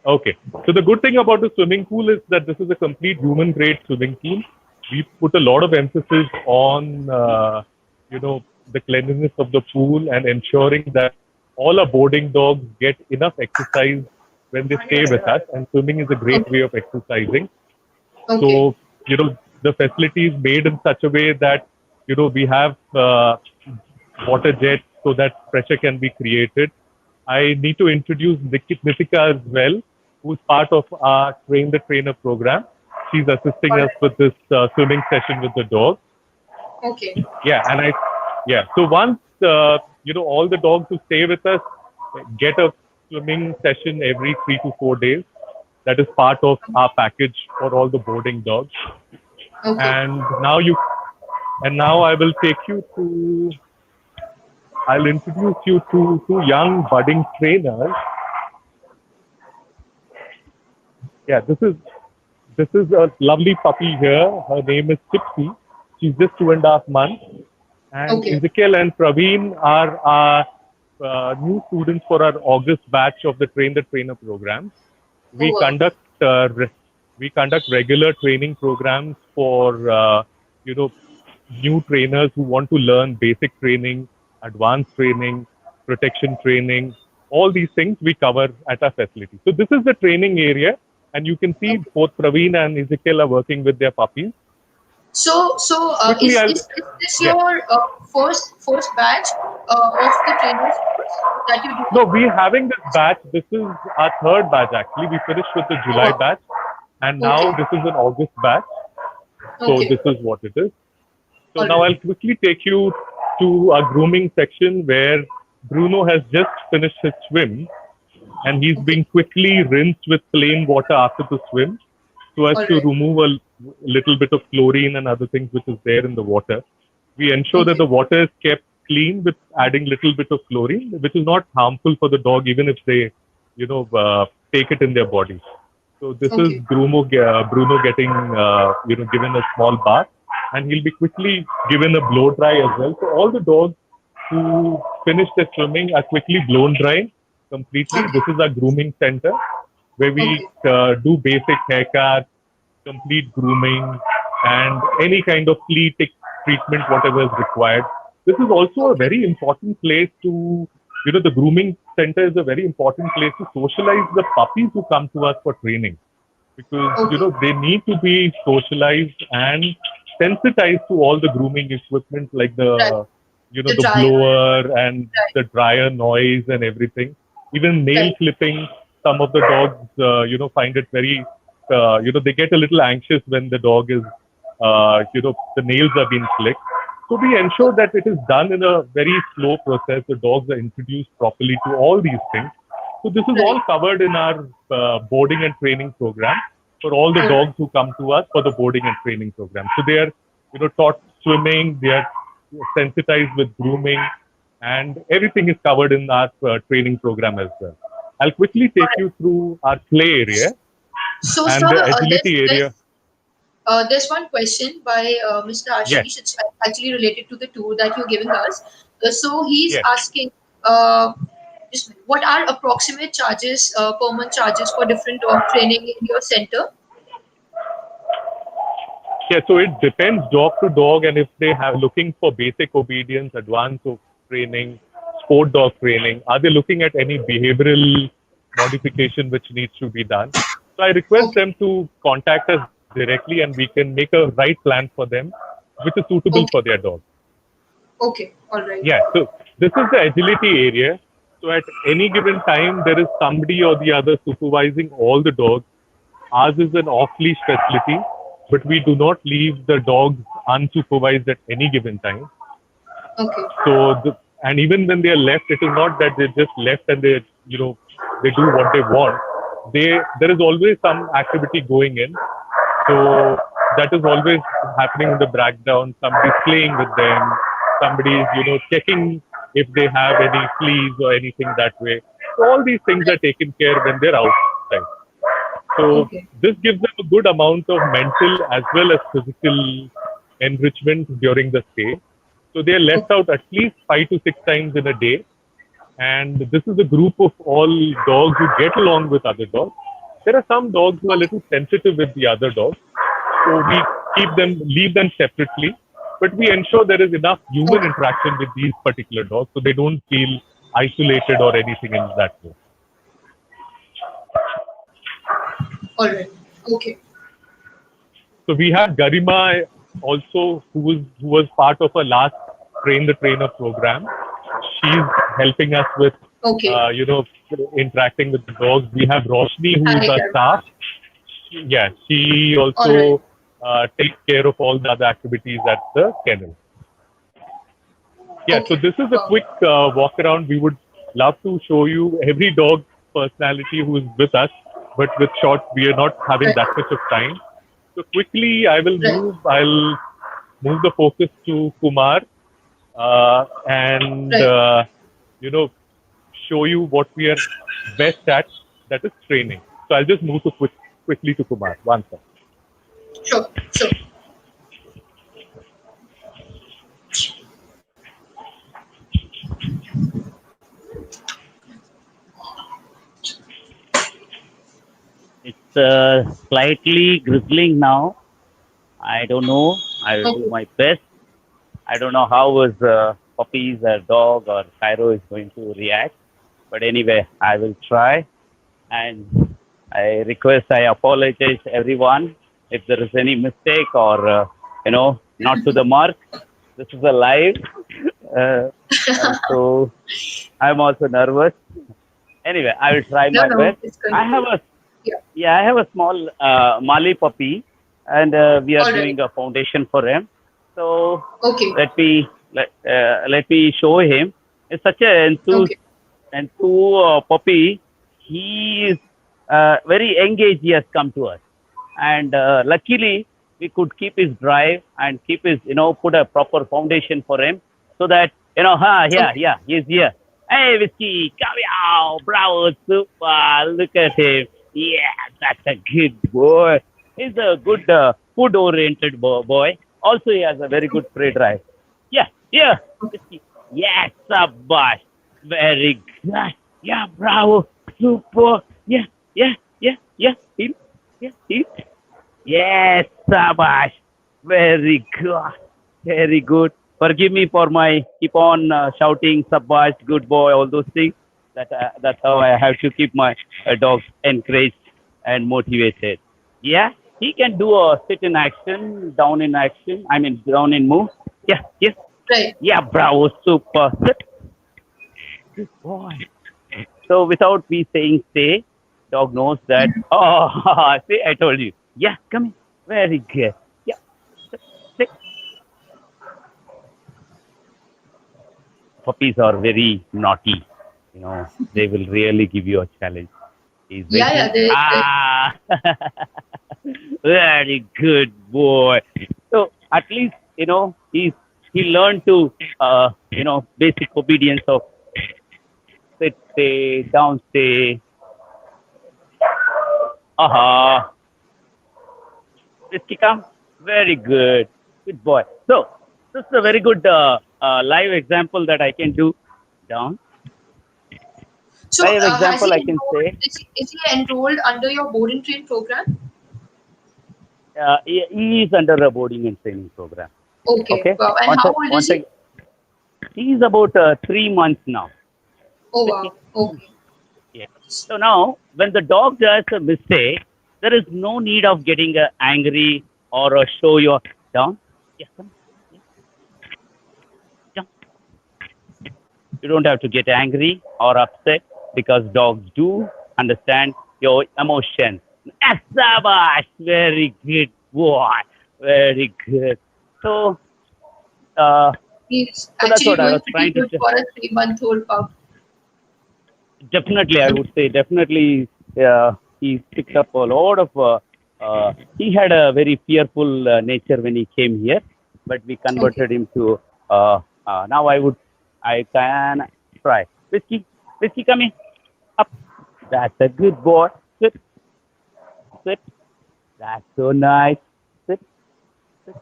Okay. So the good thing about the swimming pool is that this is a complete human grade swimming pool. We put a lot of emphasis on the cleanliness of the pool and ensuring that all our boarding dogs get enough exercise when they stay with us. And swimming is a great Okay. way of exercising. Okay. So the facility is made in such a way that we have water jets so that pressure can be created. I need to introduce Nitika as well, who's part of our Train the Trainer program. She's All assisting us right. with this swimming session with the dog. Okay. Yeah, so once all the dogs who stay with us get a swimming session every 3 to 4 days. That is part of our package for all the boarding dogs. Okay. And now I will take you to. I'll introduce you to two young budding trainers. Yeah, this is a lovely puppy here. Her name is Tipsy. She's just 2.5 months. And Okay. Ezekiel and Praveen are our new students for our August batch of the Train the Trainer program. Oh, We wow. conduct regular training programs for new trainers who want to learn basic training, advanced training, protection training. All these things we cover at our facility. So this is the training area, and you can see Okay. both Praveen and Ezekiel are working with their puppies. So, Quickly, is this yeah. your first batch of the trainers course that you do? No, we're having this batch. This is our third batch actually. We finished with the Oh, July wow. batch, and now Okay. this is an August batch. So Okay. this is what it is. So All now right. I'll quickly take you to our grooming section where Bruno has just finished his swim, and he's Okay. being quickly rinsed with plain water after the swim so as All to right. remove a little bit of chlorine and other things which is there in the water. We ensure that Okay. the water is kept clean with adding little bit of chlorine, which is not harmful for the dog even if they, take it in their body. So this is Okay. Bruno getting, given a small bath, and he'll be quickly given a blow dry as well. So all the dogs who finish their swimming are quickly blown dry completely. Okay. This is our grooming center where we Okay. do basic haircuts, complete grooming, and any kind of flea tick treatment, whatever is required. This is also a Okay. very important place to, the grooming center is a very important place to socialize the puppies who come to us for training because, Okay. they need to be socialized and sensitized to all the grooming equipment like Right. The the dryer. blower and Right. the dryer noise and everything. Even nail Right. clipping, some of the dogs, find it very, they get a little anxious when the dog is, the nails are being clipped. So we ensure that it is done in a very slow process. The dogs are introduced properly to all these things. So this is all Right. covered in our boarding and training program for all the All right. dogs who come to us for the boarding and training program. So they are, taught swimming. They are sensitized with grooming, and everything is covered in our training program as well. I'll quickly All take right. you through our play area So, sir, and the agility area. there's one question by Mr. Yes, Ashish. It's actually related to the tour that you're giving us. So he's yes. asking, uh, just a minute, what are approximate charges, per month charges for different dog training in your center? Yeah, so it depends dog to dog, and if they have looking for basic obedience, advanced training, sport dog training, are they looking at any behavioral modification which needs to be done? So I request Okay. them to contact us directly, and we can make a right plan for them, which is suitable for Okay. their dog. Okay. All right. Yeah, so this is the agility area. So at any given time, there is somebody or the other supervising all the dogs. Ours is an off-leash facility, but we do not leave the dogs unsupervised at any given time. Okay. And even when they are left, it is not that they just left and they do what they want. There is always some activity going in. So that is always happening in the background. Somebody's playing with them. Somebody's, checking if they have any fleas or anything that way. So all these things are taken care when they're outside. So Okay. this gives them a good amount of mental as well as physical enrichment during the stay. So they are left Okay. out at least 5 to 6 times in a day. And this is a group of all dogs who get along with other dogs. There are some dogs who are a Okay. little sensitive with the other dogs. So we leave them separately, but we ensure there is enough human Okay. interaction with these particular dogs so they don't feel isolated or anything in that way. All right. Okay. So we have Garima also, who was part of a last Train the Trainer program. She's helping us with, Okay. interacting with the dogs. We have Roshni, who is Hi, our Karen. staff. Yeah, she All right. also takes care of all the other activities at the kennel. Yeah, so Okay. this is a quick walk around. We would love to show you every dog personality who is with us, but with short, we are not having Right. that much of time. So quickly, Right. I'll move the focus to Kumar and, Right. show you what we are best at, that is training. So I'll just move quickly to Kumar. One second. Sure. Sure. It's slightly grizzling now. I don't know. I will do Okay. my best. I don't know how his puppies or dog or Cairo is going to react. But anyway, I will try. And I apologize everyone if there is any mistake or, not to the mark. This is a live. Uh, so I'm also nervous. Anyway, I will try No, my no, best. it's going I to have be. a Yeah. Yeah, I have a small Mali puppy, and we are All right. doing a foundation for him. So Okay. let me show him. It's such an Okay. enthused puppy. He is very engaged. He has come to us, and luckily we could keep his drive and keep his put a proper foundation for him, so that Okay. he's here. Hey, Whiskey, come here, bravo, super, look at him. Yeah, that's a good boy. He's a good food-oriented boy. Also, he has a very good prey drive. Yeah, yeah, Whiskey. Yes, Sabash. Very good. Yeah, bravo, super. Yeah, yeah, yeah, yeah, him. Yeah, him. Yes, Sabash. Very good. Very good. Forgive me for my keep on shouting, Sabash, good boy, all those things. That's how I have to keep my dogs encouraged and motivated. Yeah, he can do a sit in action, down in action. I mean, down in move. Yeah, yeah, Right. yeah, bravo, super. Sit. Good boy. So without me saying stay, dog knows that. Oh, see, I told you. Yeah, come in. Very good. Yeah, sit, sit. puppies are very naughty. They will really give you a challenge. He's Yeah, yeah. waiting. Ah, very good boy. So at least he learned to basic obedience of sit, stay, down, stay. Aha, Risky come. Very good, good boy. So this is a very good live example that I can do. Down So, live has example he I can enrolled? say. Is he enrolled under your board and train program? He is under a boarding and training program. Okay. Okay. Wow. And Once, how old is once he? he is about 3 months now. Oh, Risky. wow. Okay. Yeah. So now, when the dog does a mistake, there is no need of getting angry or show your down. Yeah, come. Yeah, down. You don't have to get angry or upset because dogs do understand your emotion. Sabash, very good boy, very good. So, uh, He's so that's actually what I doing was pretty trying to good say. for a 3-month-old pup. Definitely, I would say definitely he picked up a lot of. He had a very fearful nature when he came here, but we Okay. converted him to. Now I can try. Whiskey, come here. Up. That's a good boy. Sit, sit. That's so nice. Sit, sit,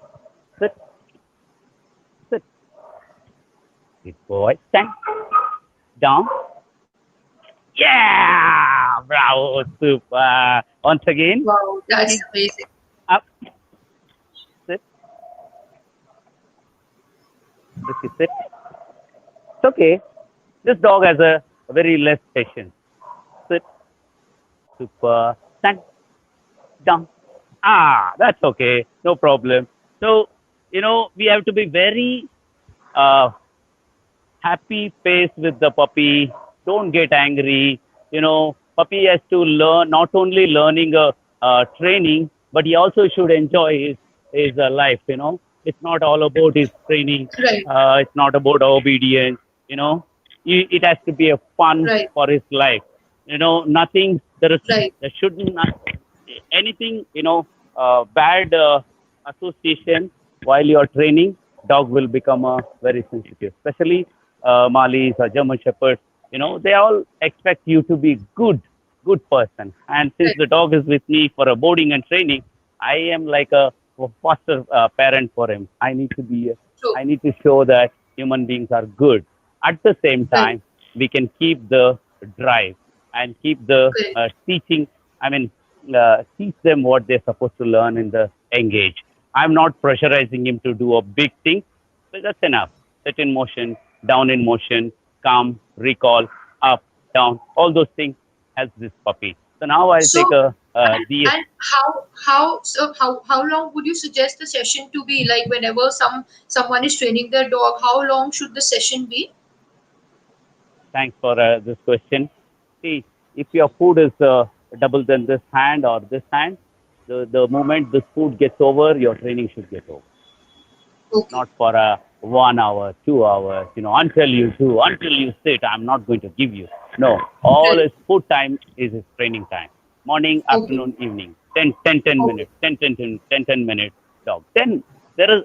sit, sit. Good boy. Stand down. Yeah, bravo, super. Once again, Wow. That's whiskey, amazing. up, sit, whiskey, sit. It's okay. This dog has a very less patience. Sit, super, stand, down. Ah, that's okay. No problem. So, we have to be very uh, happy face with the puppy. Don't get angry. Puppy has to learn, not only learning training, but he also should enjoy his life. It's not all about his training. Right. It's not about obedience. You know, it has to be a fun Right. for his life. Nothing. Right. There shouldn't not anything. Bad association while you're training. Dog will become very sensitive, especially Malis or German Shepherds. They all expect you to be good person. And since Right. the dog is with me for a boarding and training, I am like a foster parent for him. True. I need to show that human beings are good. At the same Right. time, we can keep the drive and keep the Correct. teaching. I mean, teach them what they're supposed to learn in the engage. I'm not pressurizing him to do a big thing, but that's enough. Set in motion, down in motion, calm, recall, up, down, all those things help this puppy. So now I'll take So, the and how long would you suggest the session to be? Like whenever someone is training their dog, how long should the session be? thanks for this question. See, if your food is double than this hand or this hand, the moment this food gets over, your training should get over. Okay. Not for 1 hour, 2 hours, until you sit, I'm not going to give you. No, all Right. his food time is his training time. Morning, Okay. afternoon, evening, 10 Okay. minutes, 10 minutes, dog. Then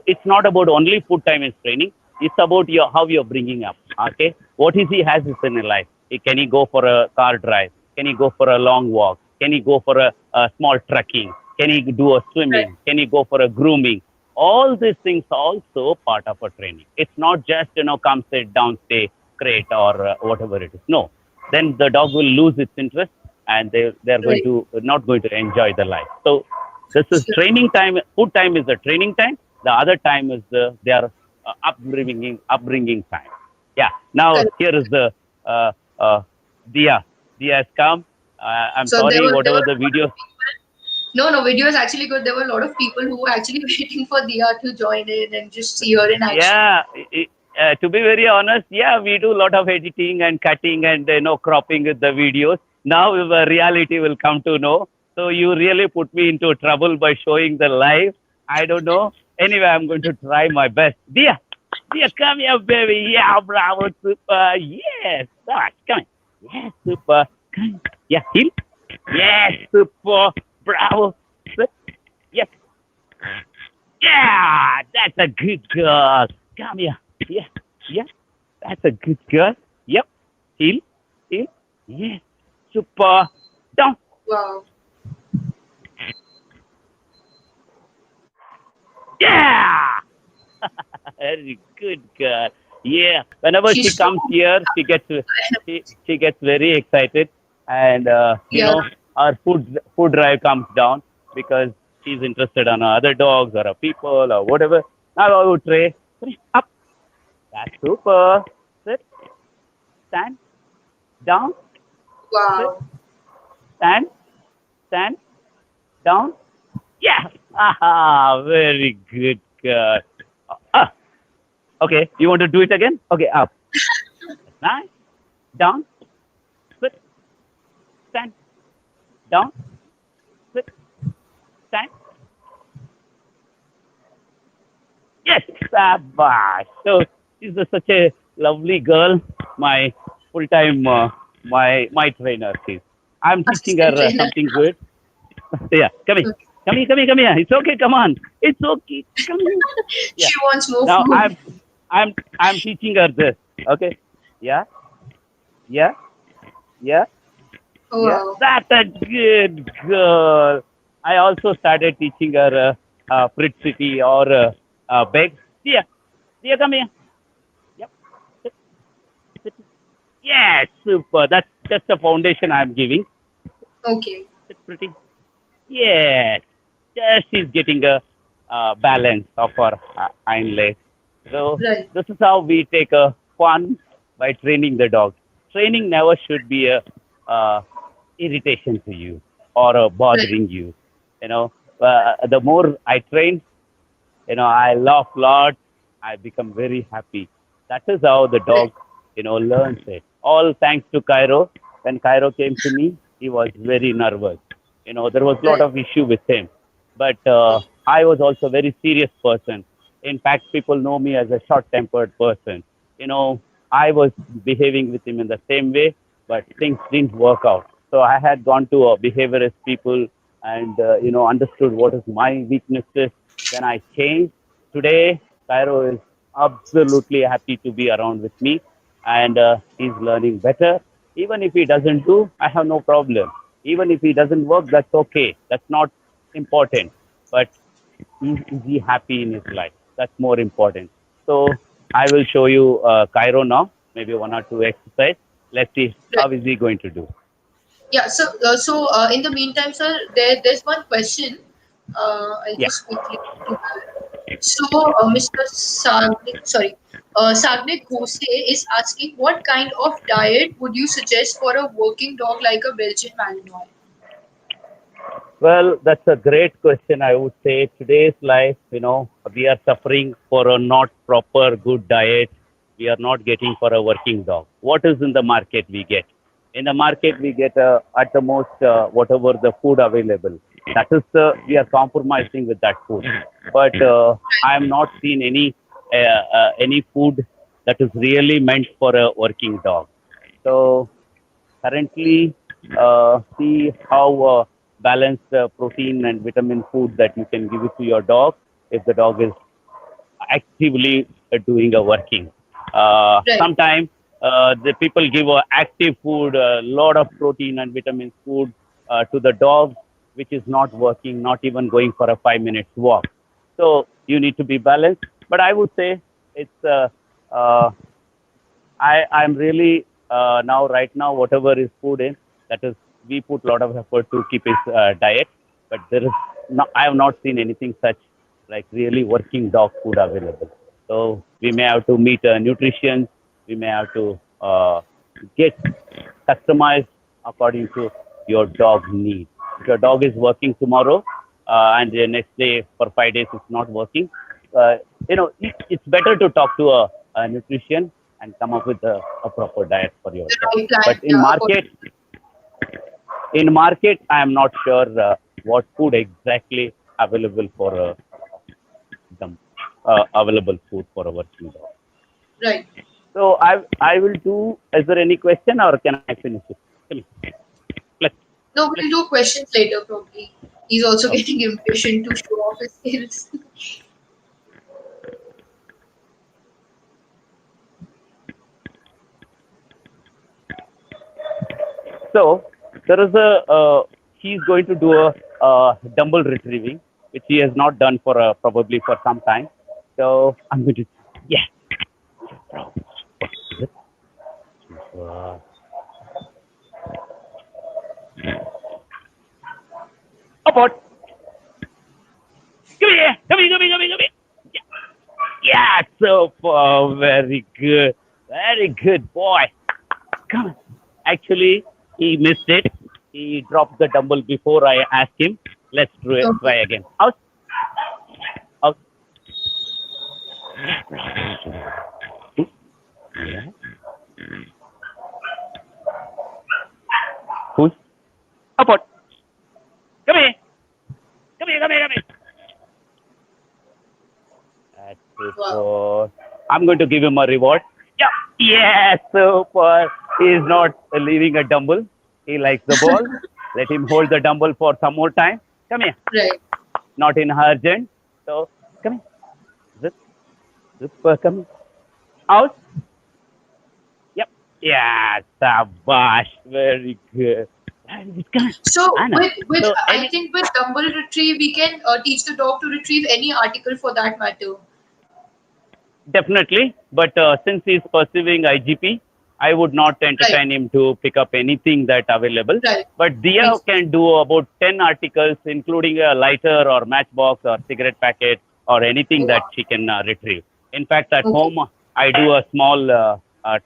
it's not about only food time is training. It's about how you're bringing up. Okay. What is he has is in his life. Can he go for a car drive? Can he go for a long walk? Can he go for a small trekking? Can he do a Right. swimming? Can he go for a grooming? All these things also part of a training. It's not just come sit down, stay, crate or whatever it is. No, then the dog will lose its interest and they're going Right. to not going to enjoy the life. So this is Sure. training time. Food time is the training time. The other time is their upbringing time. Yeah. Now Correct. here is the uh, uh, Dia. Dia has come. I'm So there sorry, were whatever a the lot of video. people. No, no, video is actually good. There were a lot of people who were actually waiting for Dia to join in and just see her in action. Yeah, to be very honest, yeah, we do a lot of editing and cutting and cropping with the videos. Now the reality will come to know. So you really put me into trouble by showing the live. I don't know. Anyway, I'm going to try my best. Dia, Yeah, come here, baby. Yeah, bravo, super. Yes. Gosh, come here. Yes, super. Come. Yeah, heel. Yes, super. Bravo. Sit. Yes. Yeah, that's a good girl. Come here. Yeah, yeah. That's a good girl. Yep. Heel. Heel. Yes. Super. Down. Wow. Yeah. Very good girl. Yeah. Whenever she She's so comes here, she gets very excited, and yeah, our food drive comes down because she's interested on other dogs or people or whatever. Now I would tray up. That's super. Sit. Stand. Down. Sit. wow. Stand. Stand. Down. Yeah. Aha. Very good girl. Ah. Okay. You want to do it again? Okay. Up. Nice. Down. Sit. Stand. Down. Sit. Stand. Yes. Sabash. So she's such a lovely girl. My full time my trainer. She's. I'm teaching her Assistant trainer. something good. Yeah. Come here. Okay. Come here. Come here. Come here. It's okay. Come on. It's okay. Come here. Yeah. She wants more Now food. I'm teaching her this. Okay. Yeah. Yeah. Yeah. Oh, Yeah. wow. That's a good girl. I also started teaching her Fritz City or Beg. Yeah. Yeah. Come here. Yep. Sit, sit. Yes. Super. That's the foundation I'm giving. Okay. Sit pretty. Yes. Just she's getting a balance of her hind legs. So Right. this is how we take a fun by training the dog. Training never should be a irritation to you or Right. bothering you. You know, the more I train, I laugh a lot. I become very happy. That is how the Right. dog, learns it. All thanks to Cairo. When Cairo came to me, he was very nervous. There was a lot Right. of issue with him, but I was also a very serious person. In fact, people know me as a short-tempered person. I was behaving with him in the same way, but things didn't work out. So I had gone to a behaviorist people and understood what is my weaknesses. Then I changed. Today, Cairo is absolutely happy to be around with me, and he's learning better. Even if he doesn't do, I have no problem. Even if he doesn't work, that's okay. That's not important. But is he happy in his life? That's more important. So I will show you Cairo now, maybe one or two exercise. Let's see Right. how is he going to do. Yeah. In the meantime, sir, there's one question. I'll Yeah. just quickly do that. So, Mr. Sagnik Gose is asking, what kind of diet would you suggest for a working dog like a Belgian Malinois? Well, that's a great question. I would say today's life, we are suffering for a not proper good diet. We are not getting for a working dog. What is in the market we get? In the market, we get at the most whatever the food available. That is we are compromising with that food. But I am not seen any food that is really meant for a working dog. So currently see how balanced protein and vitamin food that you can give it to your dog if the dog is actively doing a working. Right. Sometimes the people give a active food, a lot of protein and vitamin food to the dog, which is not working, not even going for a 5 minutes walk. So you need to be balanced. But I would say it's uh, I'm really now right now whatever is food in that is we put a lot of effort to keep his diet, but there is no, I have not seen anything such like really working dog food available. So we may have to meet a nutrition, we may have to get customized according to your dog needs. If your dog is working tomorrow and the next day for 5 days it's not working, it's better to talk to a nutrition and come up with a proper diet for your The dog. right plan, But yeah, according. in market, I am not sure what food exactly available for them available food for a working dog. Right. So I will do. Is there any question or can I finish it? Tell me. Let's No, let's. we'll do questions later probably. He's also Okay. getting impatient to show off his skills. So there is he's going to do dumbbell retrieving, which he has not done for probably for some time. So I'm going to, yeah, bro. Uh, About, come here. Yeah, so very good, boy. Come on. Actually, he missed it. He dropped the dumbbell before I asked him. Let's try Okay. again. Out, out. Yeah. Push. About. Come here. Come here. That's Wow. super. I'm going to give him a reward. Yeah. Yes, super. He is not leaving a dumbbell. He likes the ball. Let him hold the dumbbell for some more time. Come here. Right. Not in urgent. So come here. Zip, come here. Out. Yep. Yeah, sabash. Very good. Very good. Come on. So Anna. with So I any think with dumbbell retrieve we can teach the dog to retrieve any article for that matter. definitely, but since he's pursuing IGP, I would not Right. entertain him to pick up anything that available. Right. But Dia Makes can do about 10 articles, including a lighter or matchbox or cigarette packet or anything that wow. she can retrieve. In fact, at Okay. home, I do a small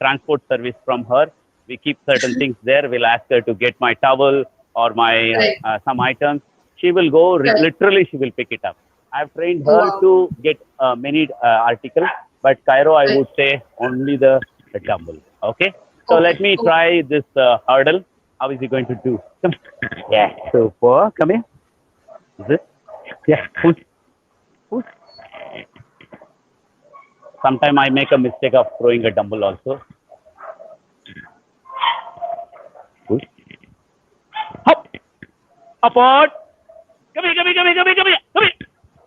transport service from her. We keep certain things there. We'll ask her to get my towel or my Right. some items. She will go, Right. literally, she will pick it up. I've trained Oh, her wow. to get many articles, but Cairo, I Right. would say only the dumbbell. Okay, so let Okay. me Okay. try this hurdle. How is he going to do? Come. Yeah, super. Come here. This. Yeah, push. Sometimes I make a mistake of throwing a dumbbell also. Push. Hop. Upward. Come here.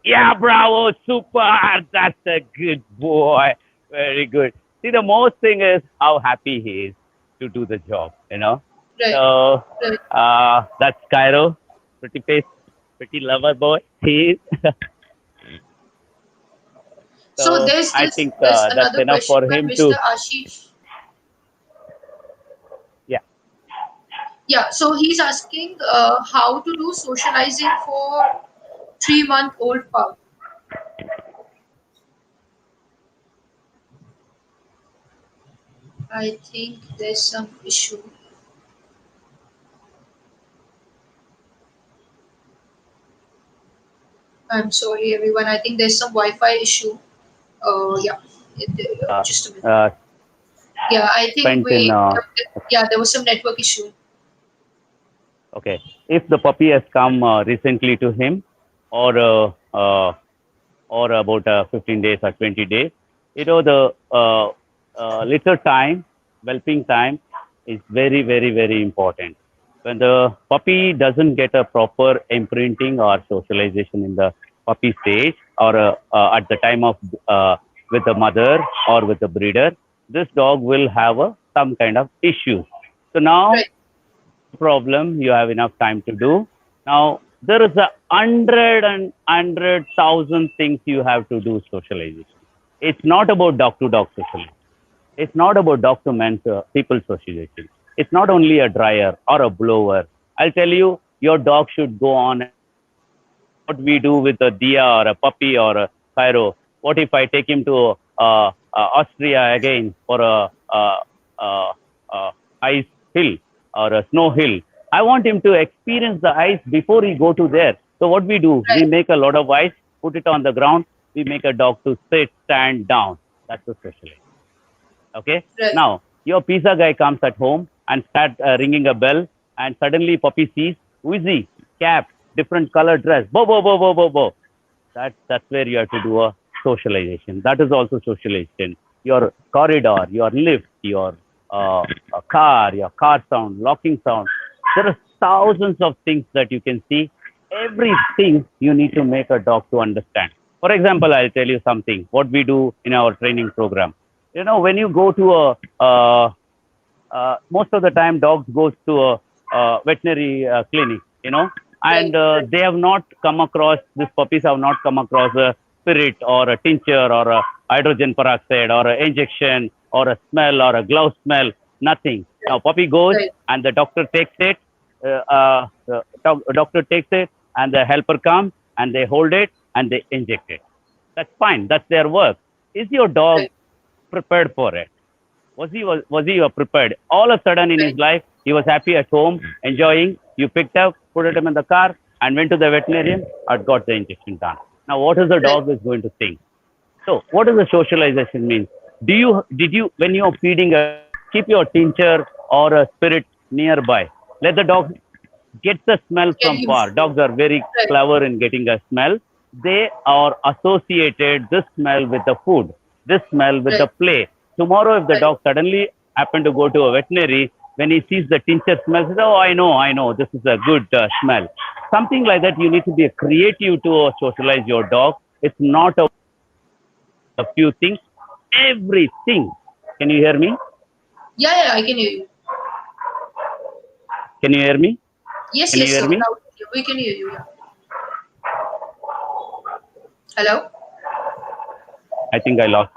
Yeah, bravo, super. That's a good boy. Very good. See, the most thing is how happy he is to do the job, you know. Right. So Right. that's Cairo. Pretty face, pretty lover boy. He is. So So there's I this think there's that's another enough question for by him Mr. to, Ashish. yeah. Yeah, so he's asking how to do socializing for 3-month-old pup. I think there's some issue. I'm sorry, everyone. I think there's some Wi-Fi issue. Yeah, Uh, just a minute. uh, Yeah, I think spent in, yeah, there was some network issue. okay. If the puppy has come recently to him or or about 15 days or 20 days. The litter time, whelping time is very, very, very important. When the puppy doesn't get a proper imprinting or socialization in the puppy stage or at the time of with the mother or with the breeder, this dog will have some kind of issues. So now Right, problem you have enough time to do. Now there is a hundred thousand things you have to do socialization. It's not about dog to dog socialization. It's not about dog to man people socialization. It's not only a dryer or a blower. I'll tell you, your dog should go on what we do with a Dia or a puppy or a Cairo. What if I take him to Austria again for a, a ice hill or a snow hill? I want him to experience the ice before he go to there. So what we do, we right, make a lot of ice, put it on the ground. We make a dog to sit, stand down. That's a specialty. Okay. right, Now your pizza guy comes at home and start ringing a bell, and suddenly puppy sees who is he? Cap, different color dress. Bo. That's where you have to do a socialization. That is also socialization. your corridor, your lift, your car, your car sound, locking sound. There are thousands of things that you can see. Everything you need to make a dog to understand. For example, I'll tell you something. What we do in our training program. You know, when you go to most of the time dogs goes to a veterinary clinic, you know, and Right, they have not come across, these puppies have not come across a spirit or a tincture or a hydrogen peroxide or an injection or a smell or a glove smell, nothing. Now puppy goes right, and the doctor takes it, doctor takes it and the helper comes and they hold it and they inject it. That's fine. That's their work. Is your dog right, prepared for it? Was he prepared? All of a sudden in his right, life, he was happy at home, enjoying. You picked up, put him in the car, and went to the veterinarian and got the injection done. Now, what is the right, dog is going to think? So, what does the socialization mean? Did you when you are feeding a dog, keep your tincture or a spirit nearby? Let the dog get the smell get from used far. to it. Dogs are very Right, clever in getting a smell. They are associated this smell with the food, this smell with the right, play. Tomorrow, if the right, dog suddenly happen to go to a veterinary, when he sees the tincture smell, says, "Oh, I know, this is a good smell." Something like that. You need to be creative to socialize your dog. It's not a few things, everything. Can you hear me? yeah, yeah, I can hear you. Can you hear me? Yes, Can you yes, hear sir. me? Now we can hear you. Yeah. Hello. I think I lost.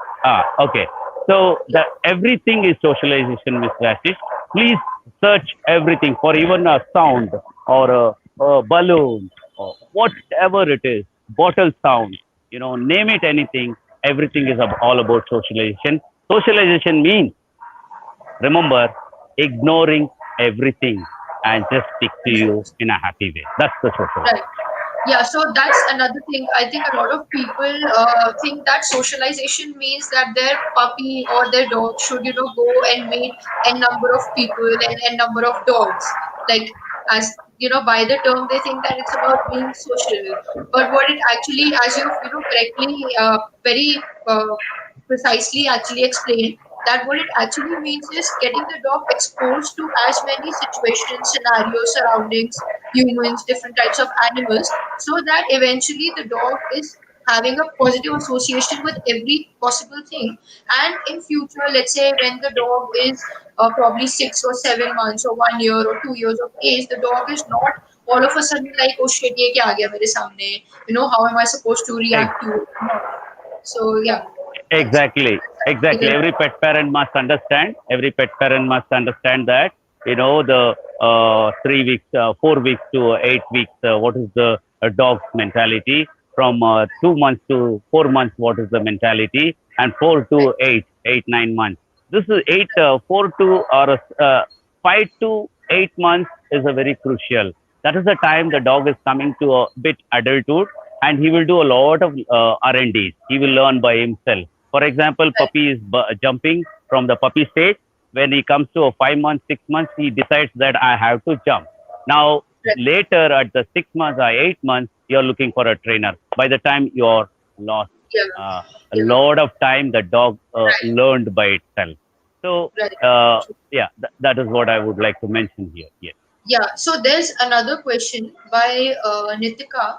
Okay. So the Yeah. everything is socialization, Miss Rashish. Please search everything for even a sound or a balloon or whatever it is, bottle sound. You know, name it anything. Everything is all about socialization. Socialization means, remember, ignoring everything and just stick to you in a happy way. That's the socialization. Right. Yeah, so that's another thing. I think a lot of people think that socialization means that their puppy or their dog should, go and meet a number of people and a number of dogs. Like, as by the term, they think that it's about being social. But what it actually, as you've, correctly, very precisely actually explained, that what it actually means is getting the dog exposed to as many situations, scenarios, surroundings, humans, different types of animals, so that eventually the dog is having a positive association with every possible thing. And in future, let's say when the dog is probably 6 or 7 months or 1 year or 2 years of age, the dog is not all of a sudden like, oh shit, ye kya aa gaya mere samne? How am I supposed to react to it? Not. So yeah, that's Exactly, exactly. really Every pet parent must understand. Every pet parent must understand that the 3 weeks, 4 weeks to 8 weeks. What is the dog's mentality? From 2 months to 4 months, what is the mentality? And four right. to eight, 8, 9 months. This is 5 to 8 months is a very crucial. That is the time the dog is coming to a bit adulthood, and he will do a lot of R&Ds. He will learn by himself. For example, Right, puppy is jumping from the puppy stage. When he comes to a 5 months, 6 months, he decides that I have to jump. Now, right. later at the 6 months or 8 months, you're looking for a trainer. By the time you're lost, Yeah, uh, a yeah, lot of time the dog right, learned by itself. So, right. yeah, that is what I would like to mention here. Yes. Yeah, so there's another question by Nitika.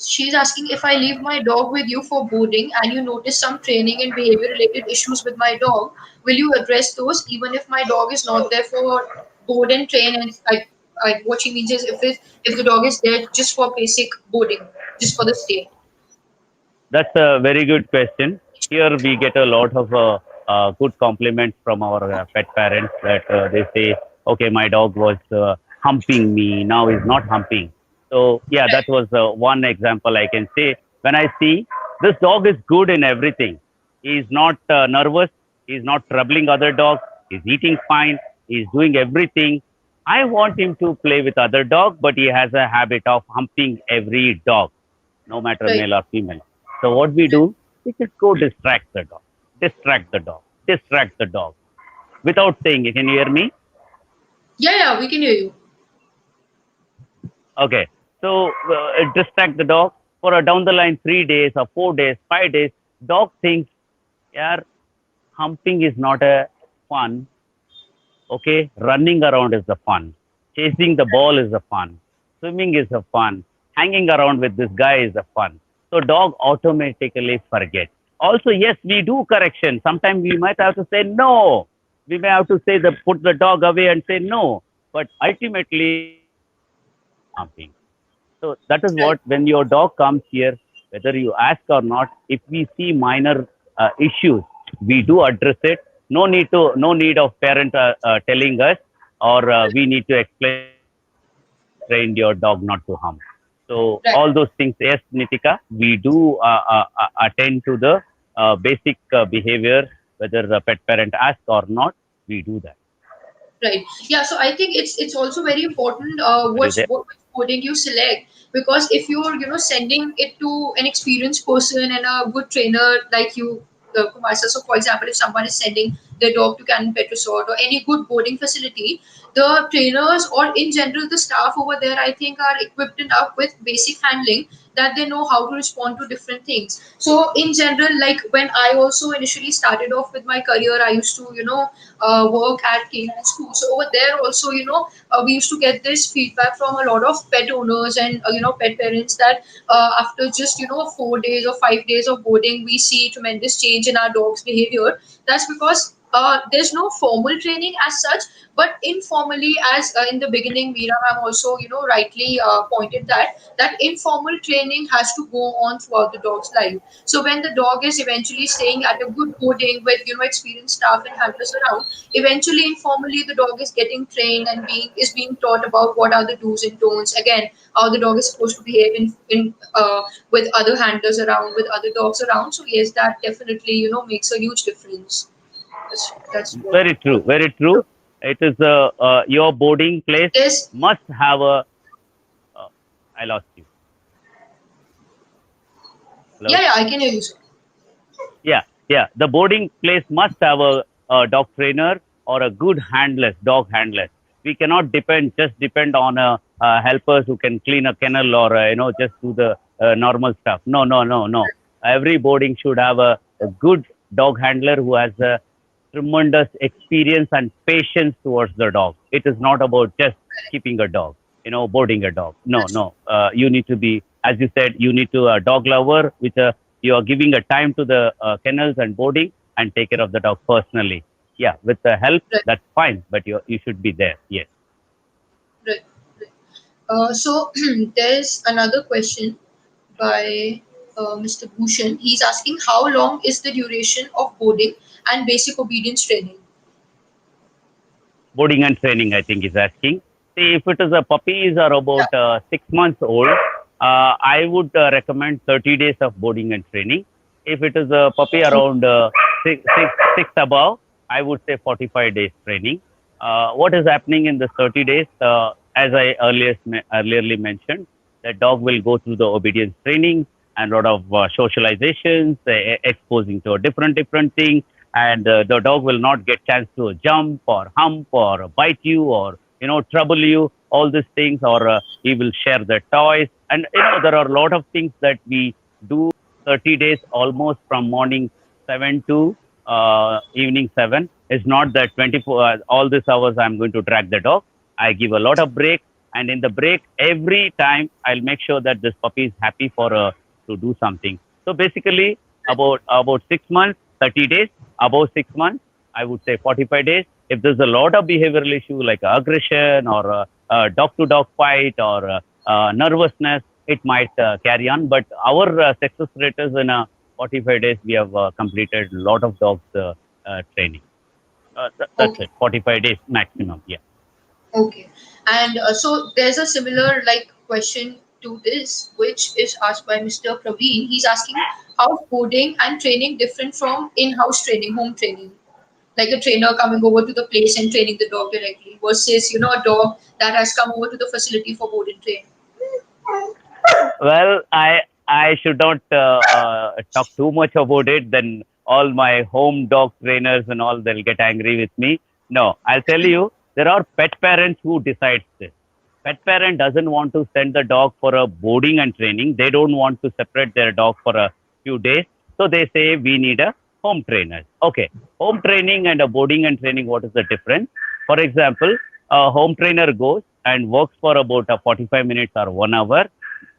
She's asking, if I leave my dog with you for boarding and you notice some training and behavior related issues with my dog, will you address those even if my dog is not there for board and train? And what she means is if the dog is there just for basic boarding, just for the stay. That's a very good question. Here we get a lot of good compliments from our pet parents that they say, okay, my dog was humping me, now he's not humping. So, yeah, that was one example I can say. When I see this dog is good in everything, he's not nervous, he's not troubling other dogs, he's eating fine, he's doing everything. I want him to play with other dogs, but he has a habit of humping every dog, no matter Right, male or female. So what we right. do, we just go distract the dog, distract the dog without saying it. Can you hear me? Yeah, yeah, we can hear you. Okay. So distract the dog for a down the line 3 days or 4 days, 5 days. Dog thinks, yeah, humping is not a fun. Okay, running around is the fun. Chasing the ball is the fun. Swimming is the fun. Hanging around with this guy is the fun. So dog automatically forget. Also, yes, we do correction. Sometimes we might have to say no. We may have to say the put the dog away and say no. But ultimately, humping. So that is Right. what when your dog comes here, whether you ask or not, if we see minor issues, we do address it. No need of parent telling us, or we need to explain trained your dog not to harm. So Right. all those things, yes, Nitika, we do attend to the basic behavior, whether the pet parent asks or not, we do that. Right. Yeah. So I think it's also very important Are you there? what coding you select, because if you're sending it to an experienced person and a good trainer like you, Kumar sir. So for example, if someone is sending their dog to Cannon Pet Resort or any good boarding facility, the trainers or in general the staff over there, I think, are equipped enough with basic handling that they know how to respond to different things. So in general, like when I also initially started off with my career, I used to work at Canaan school. So over there also, we used to get this feedback from a lot of pet owners and pet parents that after just 4 days or 5 days of boarding, we see tremendous change in our dog's behavior. That's because there's no formal training as such, but informally, as in the beginning, Meera ma'am also rightly pointed that informal training has to go on throughout the dog's life. So when the dog is eventually staying at a good boarding with experienced staff and handlers around, eventually informally the dog is getting trained and being taught about what are the do's and don'ts. Again, how the dog is supposed to behave in with other handlers around, with other dogs around. So yes, that definitely makes a huge difference. That's what. Very true, very true. It is your boarding place There's must have a. Uh, I lost you. Yeah, Hello. yeah, I can hear you, sir. Yeah, yeah. The boarding place must have a dog trainer or a good handler, dog handler. We cannot just depend on helpers who can clean a kennel or just do the normal stuff. No, no, no, no. Every boarding should have a good dog handler who has a tremendous experience and patience towards the dog. It is not about just keeping a dog, boarding a dog. No, That's no. You need to be, as you said, you need to a dog lover with a you are giving a time to the kennels and boarding and take care of the dog personally. Yeah, with the help, right, that's fine, but you should be there. Yes. right, right. So there's another question by Mr. Bhushan. He's asking how long is the duration of boarding and basic obedience training? Boarding and training, I think, is asking. See, if it is a puppies are Yeah. about 6 months old, I would recommend 30 days of boarding and training. If it is a puppy Okay. around six above, I would say 45 days training. What is happening in the 30 days? As I earlierly mentioned, the dog will go through the obedience training and a lot of socializations, exposing to a different thing, and the dog will not get chance to jump or hump or bite you or trouble you, all these things, or he will share the toys, and there are a lot of things that we do 30 days almost from morning 7 to evening 7. It's not that 24 all these hours I'm going to drag the dog. I give a lot of break, and in the break every time I'll make sure that this puppy is happy for to do something. So basically about 6 months, 30 days. Above 6 months, I would say 45 days. If there's a lot of behavioral issue like aggression or dog to dog fight or nervousness, it might carry on. But our success rate is in 45 days, we have completed a lot of dogs training. That's Okay. it, 45 days maximum. Yeah. Okay. And so there's a similar question to this, which is asked by Mr. Praveen. He's asking how boarding and training different from in-house training, home training, like a trainer coming over to the place and training the dog directly versus a dog that has come over to the facility for board and train. Well, I should not talk too much about it. Then all my home dog trainers and all they'll get angry with me. No, I'll tell you, there are pet parents who decides this. Pet parent doesn't want to send the dog for a boarding and training. They don't want to separate their dog for a few days. So they say we need a home trainers. Okay, home training and a boarding and training, what is the difference? For example, a home trainer goes and works for about 45 minutes or 1 hour.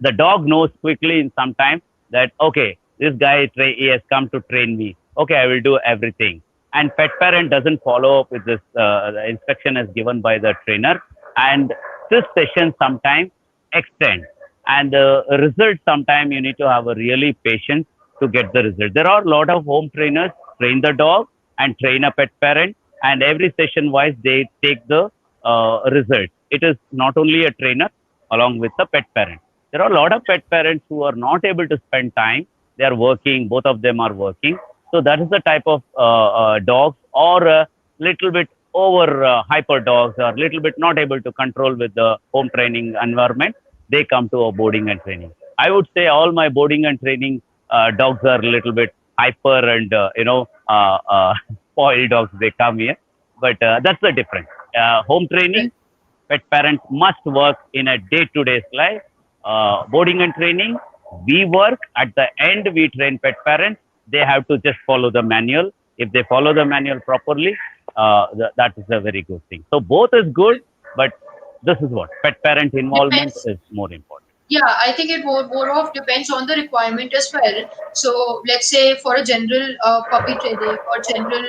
The dog knows quickly in some time that, okay, this guy he has come to train me. Okay, I will do everything. And pet parent doesn't follow up with this the instruction as given by the trainer. And this session sometimes extend. And the result sometimes you need to have a really patience to get the result. There are a lot of home trainers train the dog and train a pet parent, and every session wise they take the result. It is not only a trainer along with the pet parent. There are a lot of pet parents who are not able to spend time. They are working, both of them are working. So that is the type of dogs, or a little bit over hyper dogs, or little bit not able to control with the home training environment. They come to a boarding and training. I would say all my boarding and training dogs are a little bit hyper and spoiled dogs. They come here, but that's the difference. Home training, Right. pet parents must work in a day-to-day life. Boarding and training, we work. At the end, we train pet parents. They have to just follow the manual. If they follow the manual properly, that is a very good thing. So both is good, but this is what pet parent involvement Depends. is more important. Yeah, I think it more of depends on the requirement as well. So let's say for a general puppy training or general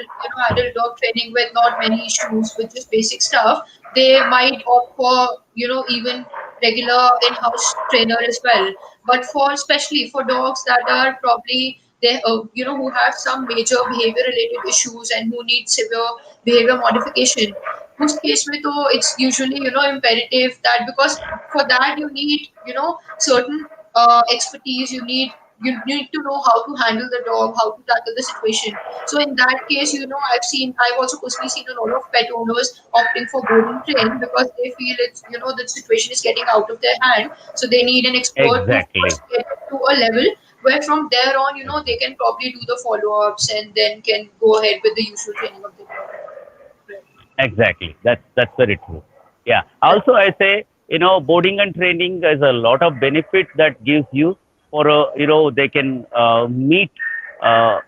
adult dog training with not many issues with just basic stuff, they might opt for even regular in-house trainer as well. But for especially for dogs that are probably they who have some major behavior related issues and who need severe behavior modification, whose case में तो it's usually imperative that because for that you need certain expertise, you need to know how to handle the dog, how to tackle the situation. So in that case, I've also personally seen a lot of pet owners opting for boarding train because they feel it's the situation is getting out of their hand, so they need an expert to Exactly. first get to a level where from there on they can probably do the follow-ups and then can go ahead with the usual training of the dog. Right. Exactly. That's very true. Yeah. Right. Also, I say, boarding and training is a lot of benefits that gives you for they can meet uh,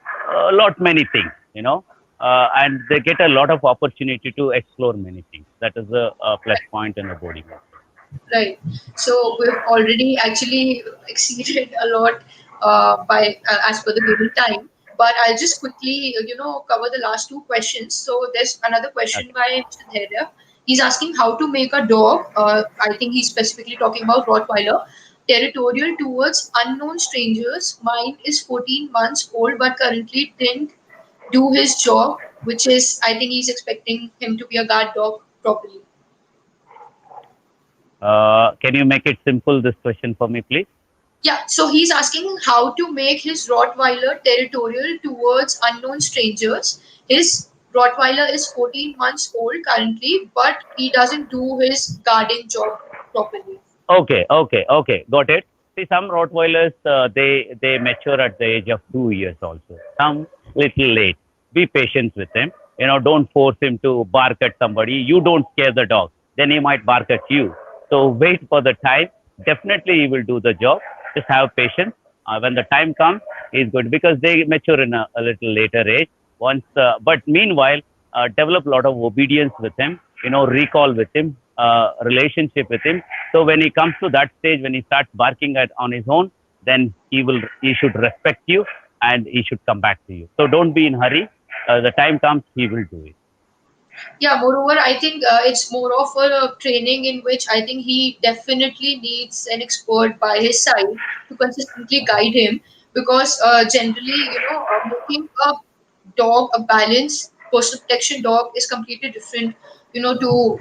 a lot many things, and they get a lot of opportunity to explore many things. That is a plus point in a boarding and Right. So we've already actually exceeded a lot by as per the given time. But I'll just quickly, cover the last two questions. So there's another question training. by Mr. Dhairya. He's asking how to make a dog. I think he's specifically talking about Rottweiler. Territorial towards unknown strangers. Mine is 14 months old, but currently didn't do his job, which is I think he's expecting him to be a guard dog properly. Can you make it simple? This question for me, please. Yeah, so he's asking how to make his Rottweiler territorial towards unknown strangers. His Rottweiler is 14 months old currently, but he doesn't do his guarding job properly. Okay, okay, okay. Got it. See, some Rottweilers, they mature at the age of 2 years also. Some little late. Be patient with him. Don't force him to bark at somebody. You don't scare the dog. Then he might bark at you. So wait for the time. Definitely he will do the job. Just have patience. When the time comes, he's good because they mature in a little later age. But meanwhile, develop a lot of obedience with him. Recall with him, relationship with him. So when he comes to that stage, when he starts barking on his own, then he should respect you and he should come back to you. So don't be in hurry. The time comes, he will do it. Yeah, moreover, I think it's more of a training in which I think he definitely needs an expert by his side to consistently guide him because generally, making a dog a balanced personal protection dog is completely different, to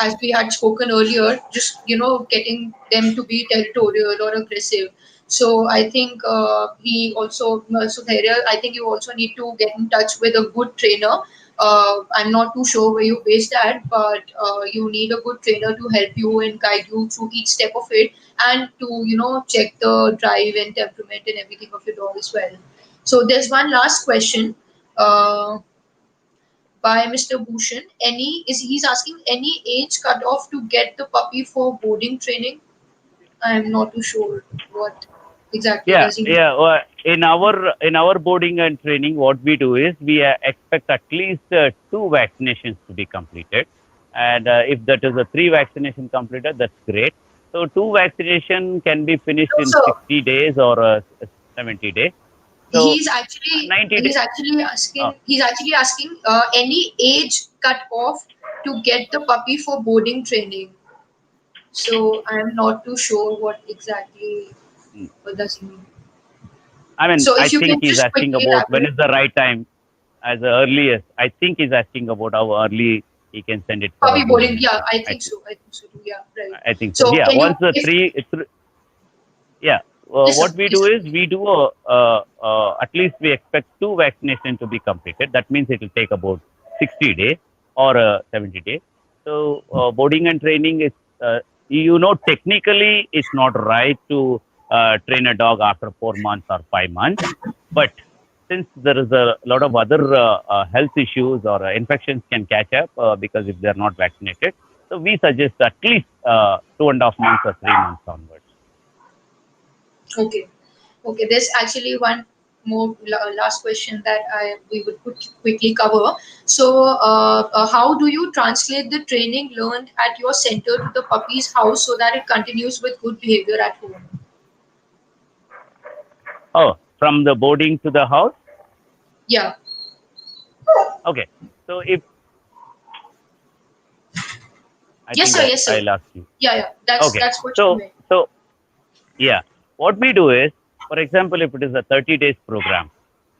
as we had spoken earlier, just getting them to be territorial or aggressive. So I think he also, Sudhairya, I think you also need to get in touch with a good trainer. I'm not too sure where you're based at, but you need a good trainer to help you and guide you through each step of it, and to check the drive and temperament and everything of your dog as well. So there's one last question uh, by Mr. Bhushan. He's asking any age cutoff to get the puppy for boarding training? I'm not too sure what. exactly Yeah, does he need? yeah. In our boarding and training, what we do is we expect at least two vaccinations to be completed, and if that is a three vaccination completed, that's great. So two vaccination can be finished No, in sir. 60 days or 70 days. So He's actually 90 days. he's actually Uh, asking he's actually asking any age cut off to get the puppy for boarding training. So I'm not too sure what exactly mm. what does he mean. I mean, So I if you think can he's just asking quickly about when elaborate. is the right time as the earliest. I think he's asking about how early he can send it for a Puppy boarding, boarding and yeah, training. I I think think. so. I think so too. Yeah, right. I think so. So Yeah. can you Once the if yeah. yes sir, What we yes do sir. is we do at least we expect two vaccinations to be completed. That means it will take about 60 days or 70 days. So boarding and training is technically it's not right to train a dog after 4 months or 5 months, but since there is a lot of other health issues or infections can catch up because if they are not vaccinated, so we suggest at least 2.5 months or 3 months onwards. Okay. Okay, there's actually one more last question that I we would quickly cover. So, how do you translate the training learned at your center to the puppy's house so that it continues with good behavior at home? Oh, from the boarding to the house? Yeah. Okay. So if I Yes, think sir. Yes, sir. I lost you. Yeah, yeah. That's Okay. that's what you So meant. so yeah, what we do is, for example, if it is a 30 days program,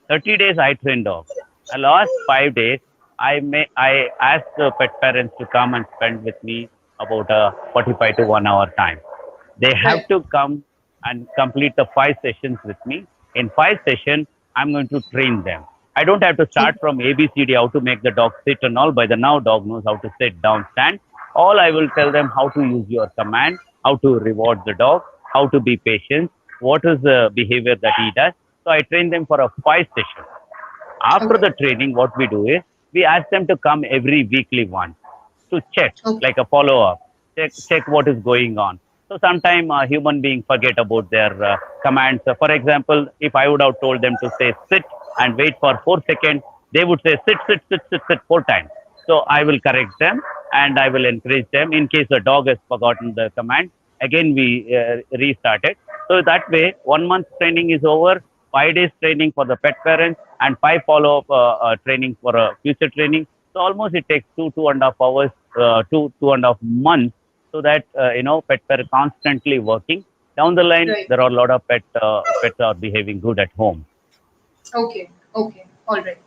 30 days I train dogs. The last 5 days, I ask the pet parents to come and spend with me about a 45 to 1 hour time. They have Right. to come and complete the 5 sessions with me. In 5 sessions, I'm going to train them. I don't have to start Okay. from ABCD, how to make the dog sit and all. By the now, dog knows how to sit, down, stand. All I will tell them how to use your command, how to reward the dog, how to be patient, what is the behavior that he does. So I train them for a 5 sessions. After Okay. the training, what we do is we ask them to come every weekly once to check, Okay. like a follow up, check what is going on. So sometimes human beings forget about their commands. For example, if I would have told them to say sit and wait for 4 seconds, they would say sit, sit, sit, sit, sit 4 times. So I will correct them and I will encourage them. In case the dog has forgotten the command, again we restart it. So that way, 1 month training is over, 5 days training for the pet parents, and five follow up training for future training. So almost it takes 2.5 hours, 2.5 months, so that pet parent constantly working. Down the line, Right. there are a lot of pets are behaving good at home. Okay. Okay. All right.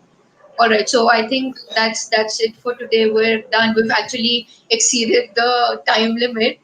All right, so I think that's it for today. We're done. We've actually exceeded the time limit.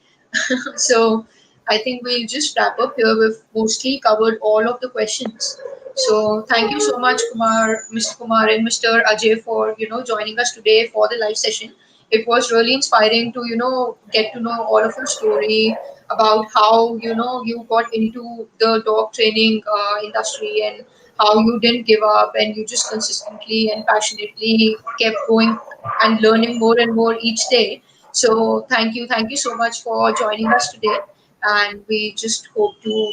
So I think we'll just wrap up here. We've mostly covered all of the questions. So thank you so much, Mr. Kumar and Mr. Ajay, for joining us today for the live session. It was really inspiring to get to know all of your story about how you got into the dog training industry, and how you didn't give up and you just consistently and passionately kept going and learning more and more each day. So thank you so much for joining us today, and we just hope to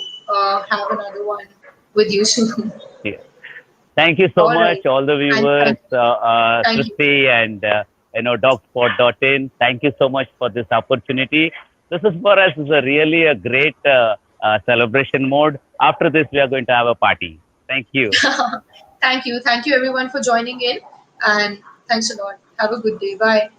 have another one with you soon. Yeah. Thank you so All much, right, all the and viewers, thank you. Tripti and dogspot.in. Thank you so much for this opportunity. This is for us is a really a great celebration mode. After this, we are going to have a party. Thank you. Thank you everyone for joining in, and thanks a lot. Have a good day. Bye.